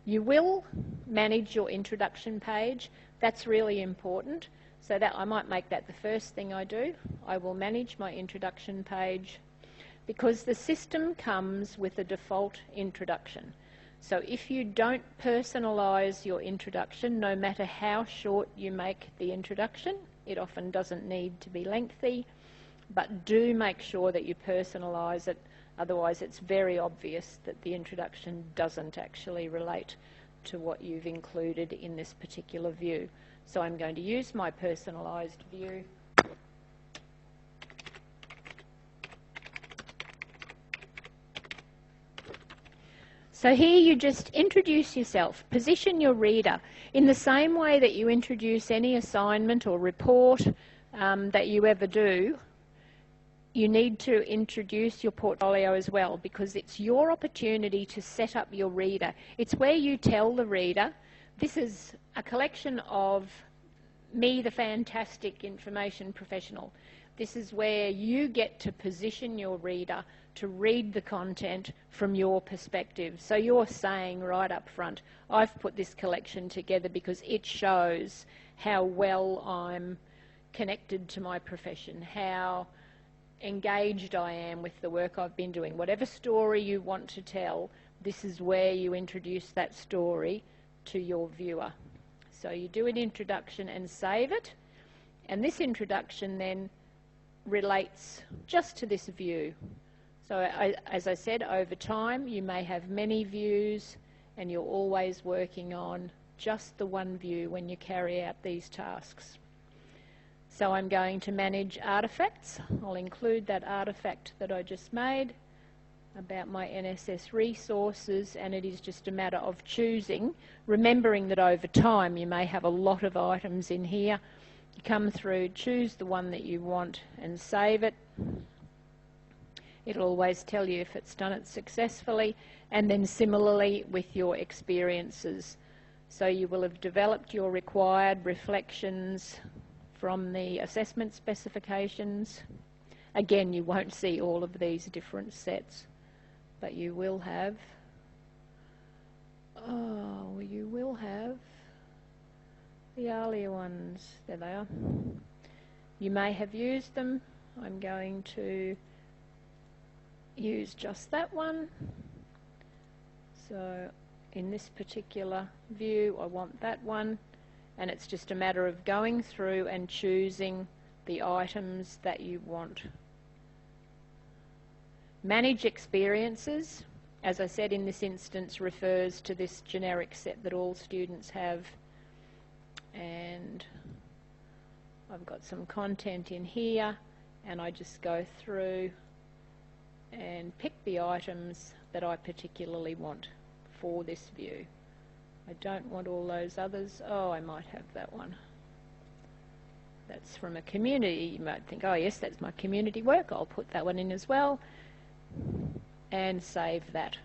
You will manage your introduction page. That's really important. So that I might make that the first thing I do. I will manage my introduction page, because the system comes with a default introduction. So if you don't personalise your introduction, no matter how short you make the introduction, it often doesn't need to be lengthy, but do make sure that you personalise it, otherwise it's very obvious that the introduction doesn't actually relate to what you've included in this particular view. So I'm going to use my personalised view. So here you just introduce yourself, position your reader in the same way that you introduce any assignment or report that you ever do. you need to introduce your portfolio as well, because it's your opportunity to set up your reader. It's where you tell the reader, this is a collection of me, the fantastic information professional. This is where you get to position your reader to read the content from your perspective. So you're saying right up front, I've put this collection together because it shows how well I'm connected to my profession, how engaged I am with the work I've been doing. Whatever story you want to tell, this is where you introduce that story to your viewer. So you do an introduction and save it, and this introduction then relates just to this view. So as I said, over time you may have many views and you're always working on just the one view when you carry out these tasks. So I'm going to manage artefacts. I'll include that artefact that I just made about my NSS resources, and it is just a matter of choosing, remembering that over time you may have a lot of items in here. You come through, choose the one that you want and save it. It'll always tell you if it's done it successfully, and then similarly with your experiences. So you will have developed your required reflections from the assessment specifications. Again, you won't see all of these different sets, but you will have, the earlier ones. There they are. You may have used them. I'm going to use just that one. So in this particular view, I want that one, and it's just a matter of going through and choosing the items that you want. Manage experiences, as I said, in this instance refers to this generic set that all students have, and I've got some content in here, and I just go through and pick the items that I particularly want for this view. I don't want all those others. Oh, I might have that one. That's from a community. You might think, oh yes, that's my community work. I'll put that one in as well and save that.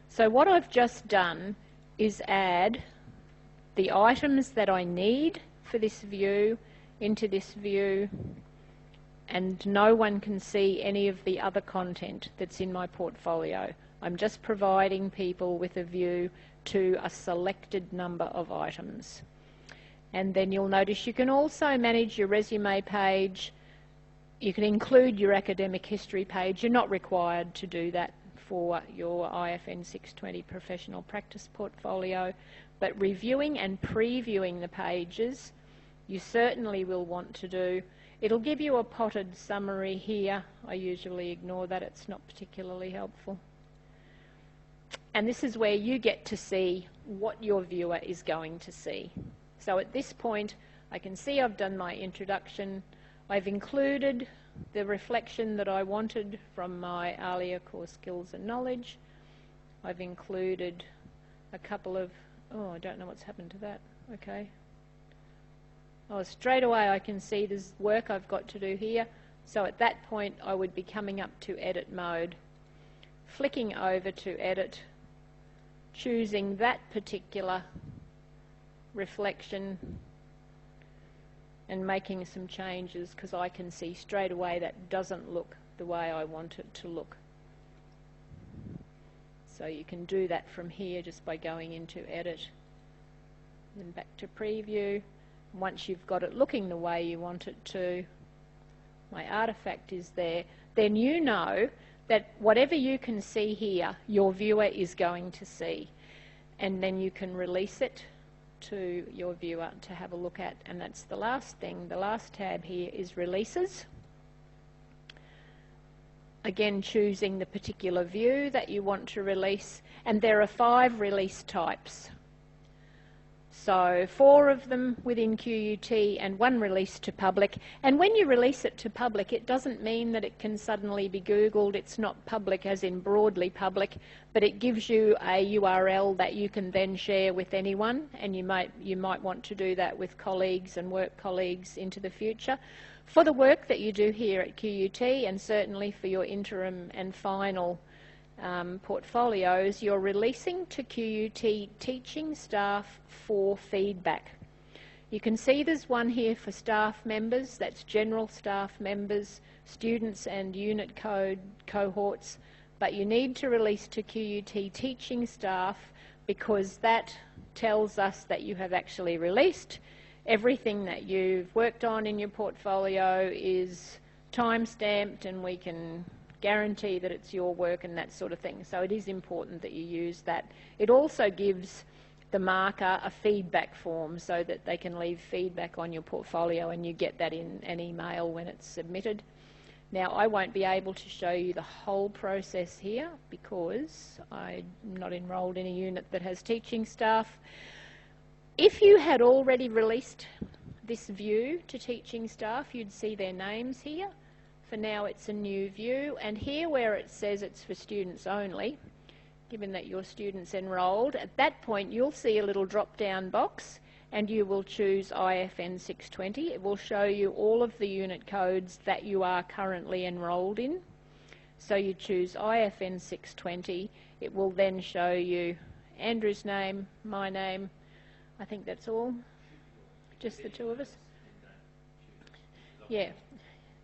So what I've just done is add the items that I need for this view into this view, and no one can see any of the other content that's in my portfolio. I'm just providing people with a view to a selected number of items. And then you'll notice you can also manage your resume page. You can include your academic history page. You're not required to do that for your IFN 620 professional practice portfolio, but reviewing and previewing the pages you certainly will want to do. It'll give you a potted summary here. I usually ignore that, it's not particularly helpful. And this is where you get to see what your viewer is going to see. So at this point, I can see I've done my introduction. I've included the reflection that I wanted from my earlier core skills and knowledge. I've included a couple of, oh, I don't know what's happened to that. Okay. Oh, straight away I can see there's work I've got to do here. So at that point, I would be coming up to edit mode, flicking over to edit, choosing that particular reflection and making some changes, because I can see straight away that doesn't look the way I want it to look. So you can do that from here just by going into edit, then back to preview. Once you've got it looking the way you want it to, my artifact is there, then you know that whatever you can see here, your viewer is going to see. And then you can release it to your viewer to have a look at. And that's the last thing. The last tab here is releases. Again, choosing the particular view that you want to release. And there are 5 release types. So 4 of them within QUT and 1 release to public. And when you release it to public, it doesn't mean that it can suddenly be Googled. It's not public as in broadly public, but it gives you a URL that you can then share with anyone, and you might want to do that with colleagues and work colleagues into the future. For the work that you do here at QUT, and certainly for your interim and final portfolios, you're releasing to QUT teaching staff for feedback. You can see there's one here for staff members, that's general staff members, students and unit code cohorts, but you need to release to QUT teaching staff because that tells us that you have actually released. Everything that you've worked on in your portfolio is time-stamped and we can guarantee that it's your work and that sort of thing. So it is important that you use that. It also gives the marker a feedback form so that they can leave feedback on your portfolio and you get that in an email when it's submitted. Now, I won't be able to show you the whole process here because I'm not enrolled in a unit that has teaching staff. If you had already released this view to teaching staff, you'd see their names here. For now, it's a new view, and here where it says it's for students only, given that your students enrolled, at that point you'll see a little drop-down box and you will choose IFN 620. It will show you all of the unit codes that you are currently enrolled in. So you choose IFN 620. It will then show you Andrew's name, my name. I think that's all. Just the two of us. Yeah.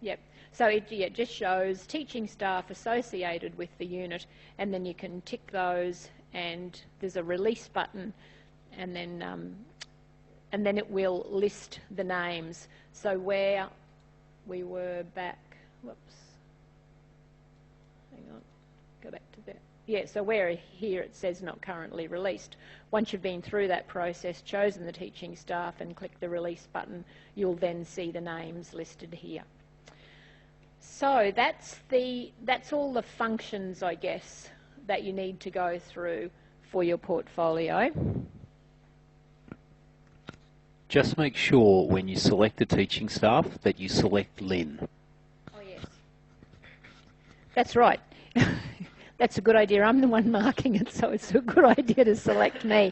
Yep. So it just shows teaching staff associated with the unit, and then you can tick those, and there's a release button, and then it will list the names. So where we were back, whoops, hang on, go back to that. Yeah, so where here it says not currently released. Once you've been through that process, chosen the teaching staff and click the release button, you'll then see the names listed here. So that's all the functions, I guess, that you need to go through for your portfolio. Just make sure when you select the teaching staff that you select Lynn. Oh yes, that's right. That's a good idea. I'm the one marking it, so it's a good idea to select me.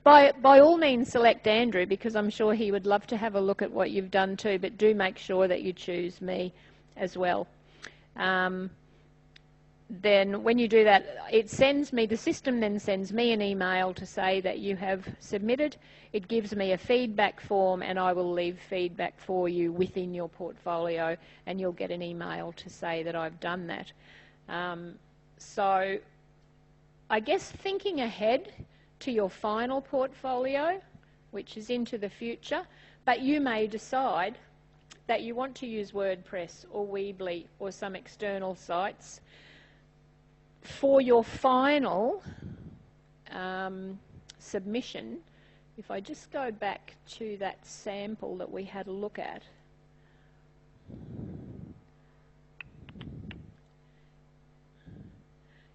By all means select Andrew, because I'm sure he would love to have a look at what you've done too, but do make sure that you choose me as well. Then when you do that, the system then sends me an email to say that you have submitted. It gives me a feedback form and I will leave feedback for you within your portfolio, and you'll get an email to say that I've done that. So I guess thinking ahead to your final portfolio, which is into the future, but you may decide that you want to use WordPress or Weebly or some external sites. For your final submission, if I just go back to that sample that we had a look at,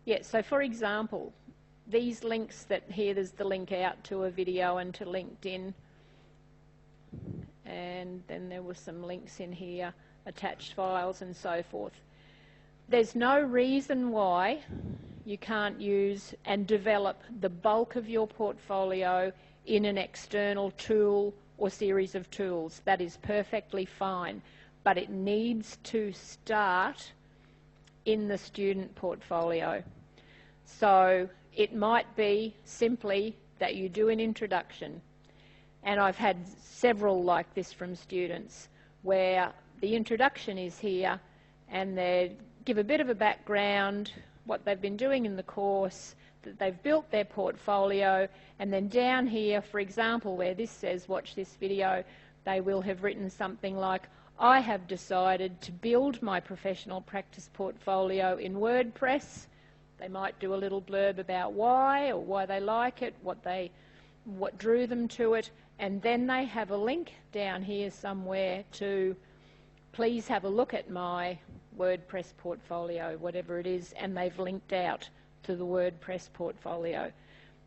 yeah, so for example, these links that here, there's the link out to a video and to LinkedIn, and then there were some links in here, attached files and so forth. There's no reason why you can't use and develop the bulk of your portfolio in an external tool or series of tools. That is perfectly fine, but it needs to start in the student portfolio. So it might be simply that you do an introduction, and I've had several like this from students where the introduction is here and they give a bit of a background, what they've been doing in the course, that they've built their portfolio, and then down here, for example, where this says watch this video, they will have written something like, I have decided to build my professional practice portfolio in WordPress. They might do a little blurb about why, or why they like it, what drew them to it, and then they have a link down here somewhere to please have a look at my WordPress portfolio, whatever it is, and they've linked out to the WordPress portfolio.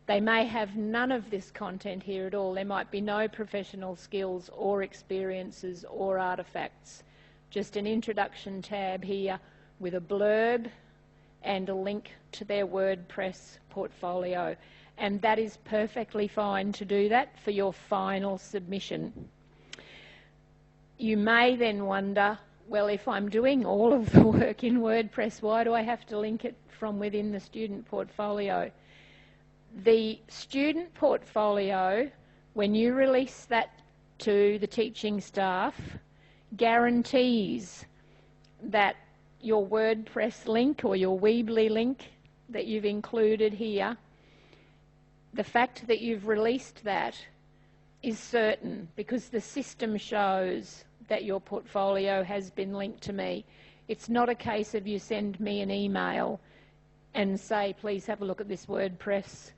They may have none of this content here at all. There might be no professional skills or experiences or artifacts. Just an introduction tab here with a blurb and a link to their WordPress portfolio. And that is perfectly fine to do that for your final submission. You may then wonder, well, if I'm doing all of the work in WordPress, why do I have to link it from within the student portfolio? The student portfolio, when you release that to the teaching staff, guarantees that your WordPress link or your Weebly link that you've included here, the fact that you've released that is certain, because the system shows that your portfolio has been linked to me. It's not a case of you send me an email and say, please have a look at this WordPress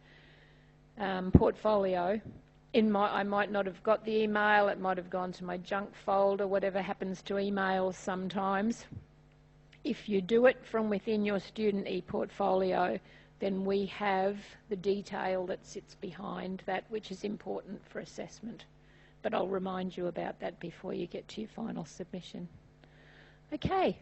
portfolio. I might not have got the email, it might have gone to my junk folder, whatever happens to emails sometimes. If you do it from within your student ePortfolio, then we have the detail that sits behind that, which is important for assessment. But I'll remind you about that before you get to your final submission. Okay,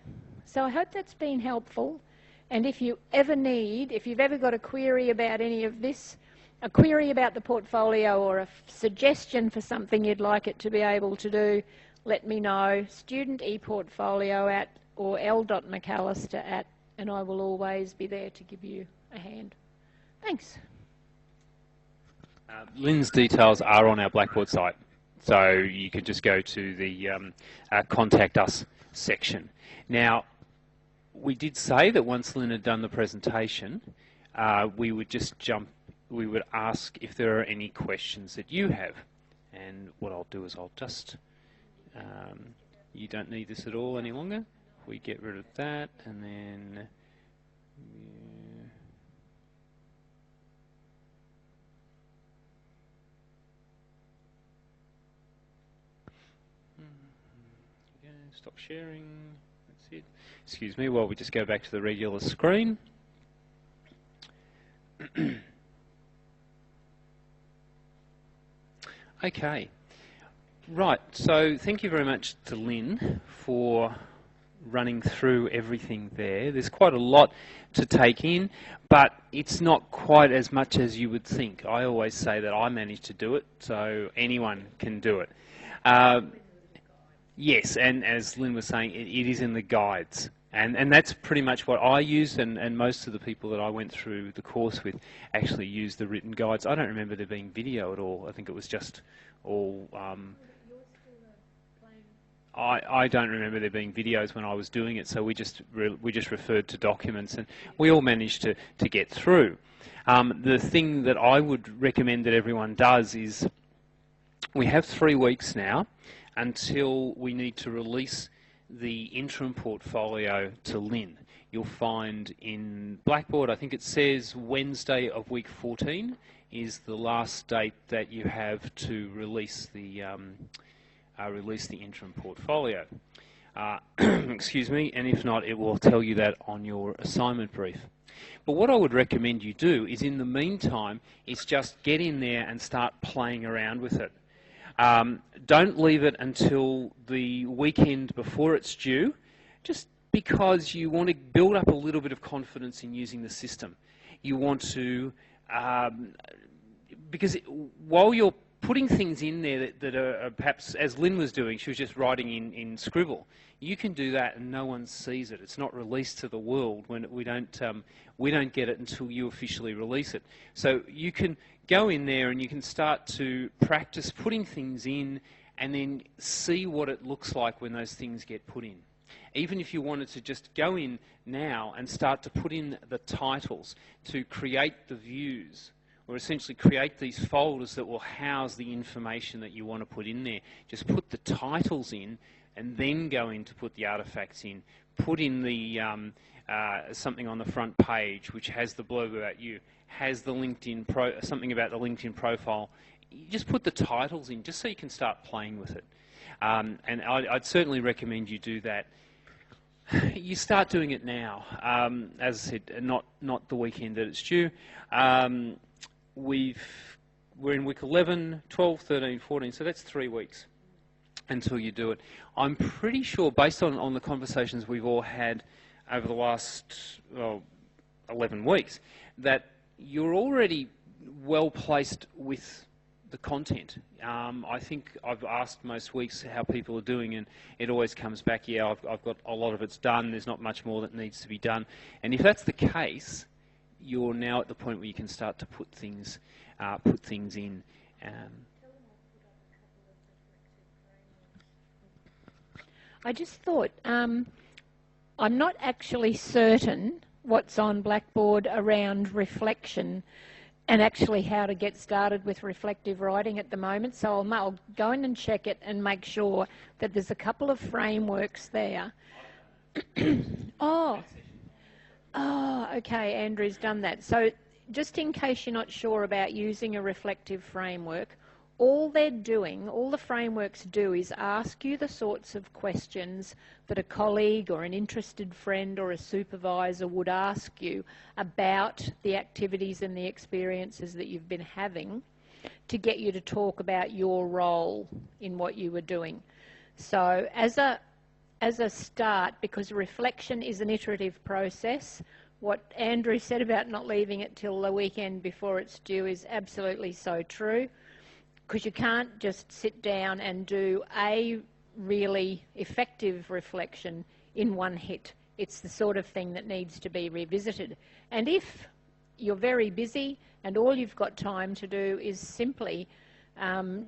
so I hope that's been helpful. And if you ever need, if you've ever got a query about any of this, a query about the portfolio or a suggestion for something you'd like it to be able to do, let me know. Student ePortfolio or l.mcallister@, and I will always be there to give you a hand. Thanks. Lynn's details are on our Blackboard site, so you can just go to the Contact Us section. Now, we did say that once Lynn had done the presentation, we would ask if there are any questions that you have. And what I'll do is I'll just, you don't need this at all any longer. We get rid of that, and then stop sharing. That's it. Excuse me while we just go back to the regular screen. Okay. Right, so thank you very much to Lynn for running through everything there. There's quite a lot to take in, but it's not quite as much as you would think. I always say that I managed to do it, so anyone can do it. Yes, and as Lynn was saying, it is in the guides. And that's pretty much what I use, and most of the people that I went through the course with actually used the written guides. I don't remember there being video at all. I think it was just all... I don't remember there being videos when I was doing it, so we just referred to documents, and we all managed to get through. The thing that I would recommend that everyone does is we have 3 weeks now until we need to release the interim portfolio to Lynn. You'll find in Blackboard, I think it says Wednesday of week 14 is the last date that you have to release the interim portfolio. Excuse me, and if not, it will tell you that on your assignment brief. But what I would recommend you do is, in the meantime, is just get in there and start playing around with it. Don't leave it until the weekend before it's due, just because you want to build up a little bit of confidence in using the system. You want to, because while you're putting things in there that are perhaps, as Lynn was doing, she was just writing in Scribble. You can do that and no one sees it. It's not released to the world. When we don't get it until you officially release it. So you can go in there and you can start to practice putting things in and then see what it looks like when those things get put in. Even if you wanted to just go in now and start to put in the titles to create the views, or essentially create these folders that will house the information that you want to put in there. Just put the titles in and then go in to put the artifacts in. Put in the something on the front page which has the blurb about you, has the LinkedIn something about the LinkedIn profile. You just put the titles in just so you can start playing with it. And I'd certainly recommend you do that. You start doing it now. As I said, not the weekend that it's due. We're in week 11, 12, 13, 14, so that's 3 weeks until you do it. I'm pretty sure, based on the conversations we've all had over the last 11 weeks, that you're already well placed with the content. I think I've asked most weeks how people are doing, and it always comes back, yeah, I've got a lot of it's done, there's not much more that needs to be done. And if that's the case, you're now at the point where you can start to put things in. I just thought, I'm not actually certain what's on Blackboard around reflection and actually how to get started with reflective writing at the moment, so I'll go in and check it and make sure that there's a couple of frameworks there. Oh, okay, Andrew's done that. So just in case you're not sure about using a reflective framework, all they're doing, all the frameworks do is ask you the sorts of questions that a colleague or an interested friend or a supervisor would ask you about the activities and the experiences that you've been having to get you to talk about your role in what you were doing. So as a start, because reflection is an iterative process, what Andrew said about not leaving it till the weekend before it's due is absolutely so true, because you can't just sit down and do a really effective reflection in one hit. It's the sort of thing that needs to be revisited. And if you're very busy and all you've got time to do is simply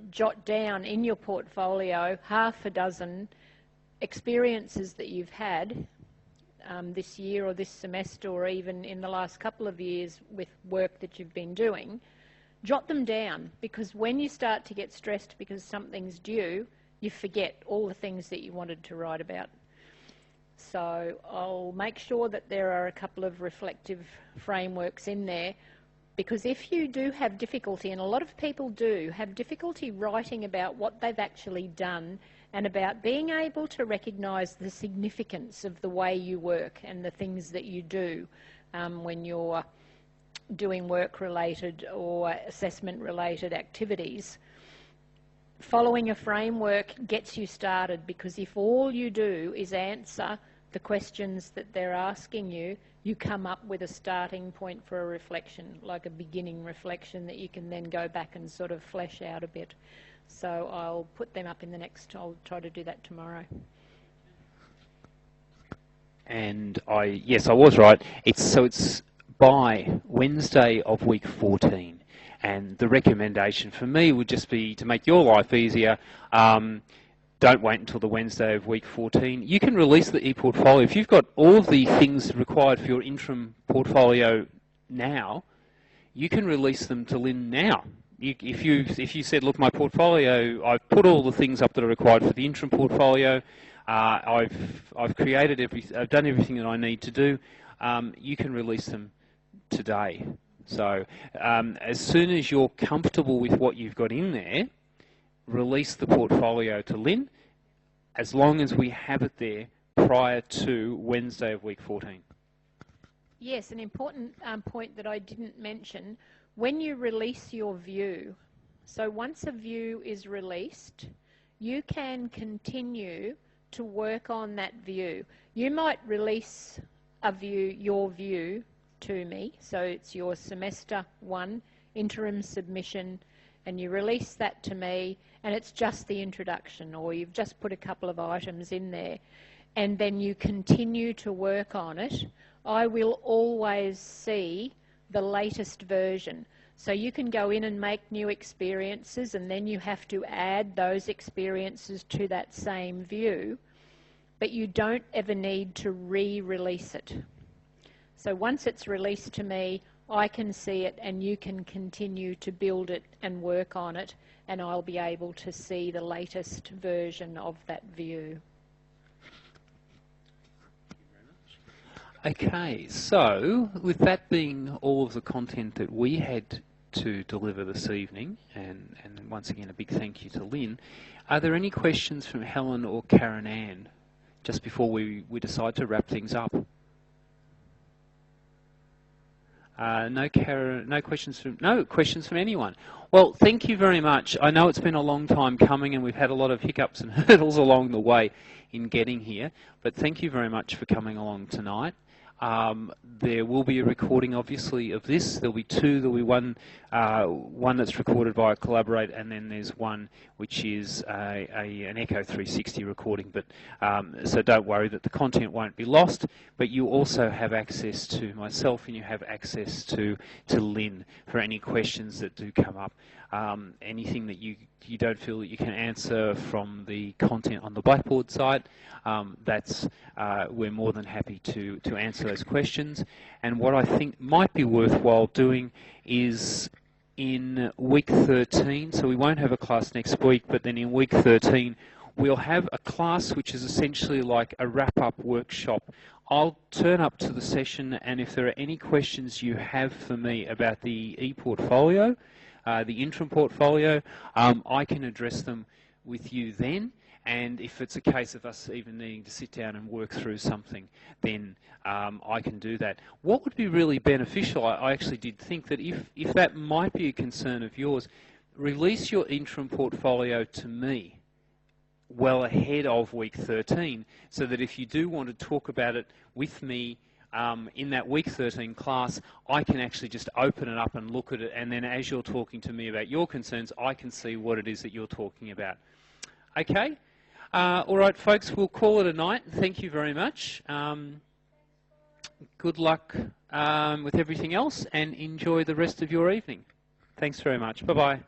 jot down in your portfolio half a dozen experiences that you've had this year or this semester or even in the last couple of years with work that you've been doing, jot them down, because when you start to get stressed because something's due, you forget all the things that you wanted to write about. So I'll make sure that there are a couple of reflective frameworks in there, because if you do have difficulty, and a lot of people do have difficulty writing about what they've actually done and about being able to recognise the significance of the way you work and the things that you do when you're doing work-related or assessment-related activities, following a framework gets you started, because if all you do is answer the questions that they're asking you, you come up with a starting point for a reflection, like a beginning reflection that you can then go back and sort of flesh out a bit. So I'll put them up in the next, I'll try to do that tomorrow. And yes, I was right. It's by Wednesday of week 14. And the recommendation for me would just be to make your life easier. Don't wait until the Wednesday of week 14. You can release the ePortfolio. If you've got all of the things required for your interim portfolio now, you can release them to Lynn now. If you said, look, my portfolio, I've put all the things up that are required for the interim portfolio, I've I've done everything that I need to do, you can release them today. So as soon as you're comfortable with what you've got in there, release the portfolio to Lynn, as long as we have it there prior to Wednesday of week 14. Yes, an important point that I didn't mention, when you release your view, so once a view is released, you can continue to work on that view. You might release a view, your view, to me, so it's your semester 1 interim submission, and you release that to me, and it's just the introduction, or you've just put a couple of items in there, and then you continue to work on it. I will always see the latest version. So you can go in and make new experiences, and then you have to add those experiences to that same view, but you don't ever need to re-release it. So once it's released to me, I can see it, and you can continue to build it and work on it, and I'll be able to see the latest version of that view. Okay, so with that being all of the content that we had to deliver this evening, and once again a big thank you to Lynn, are there any questions from Helen or Karen Ann just before we decide to wrap things up? No questions from anyone. Well, thank you very much. I know it's been a long time coming, and we've had a lot of hiccups and hurdles along the way in getting here, but thank you very much for coming along tonight. There will be a recording, obviously, of this. There'll be two. There'll be one that's recorded via Collaborate, and then there's one which is an Echo 360 recording. But so don't worry that the content won't be lost. But you also have access to myself, and you have access to Lynn for any questions that do come up. Anything that you don't feel that you can answer from the content on the Blackboard site, we're more than happy to answer those questions. And what I think might be worthwhile doing is in week 13, so we won't have a class next week, but then in week 13 we'll have a class which is essentially like a wrap-up workshop. I'll turn up to the session, and if there are any questions you have for me about the ePortfolio, the interim portfolio, I can address them with you then. And if it's a case of us even needing to sit down and work through something, then I can do that. What would be really beneficial, I actually did think that if that might be a concern of yours, release your interim portfolio to me well ahead of week 13, so that if you do want to talk about it with me in that week 13 class, I can actually just open it up and look at it, and then as you're talking to me about your concerns, I can see what it is that you're talking about. Okay? All right, folks, we'll call it a night. Thank you very much. Good luck with everything else, and enjoy the rest of your evening. Thanks very much. Bye-bye.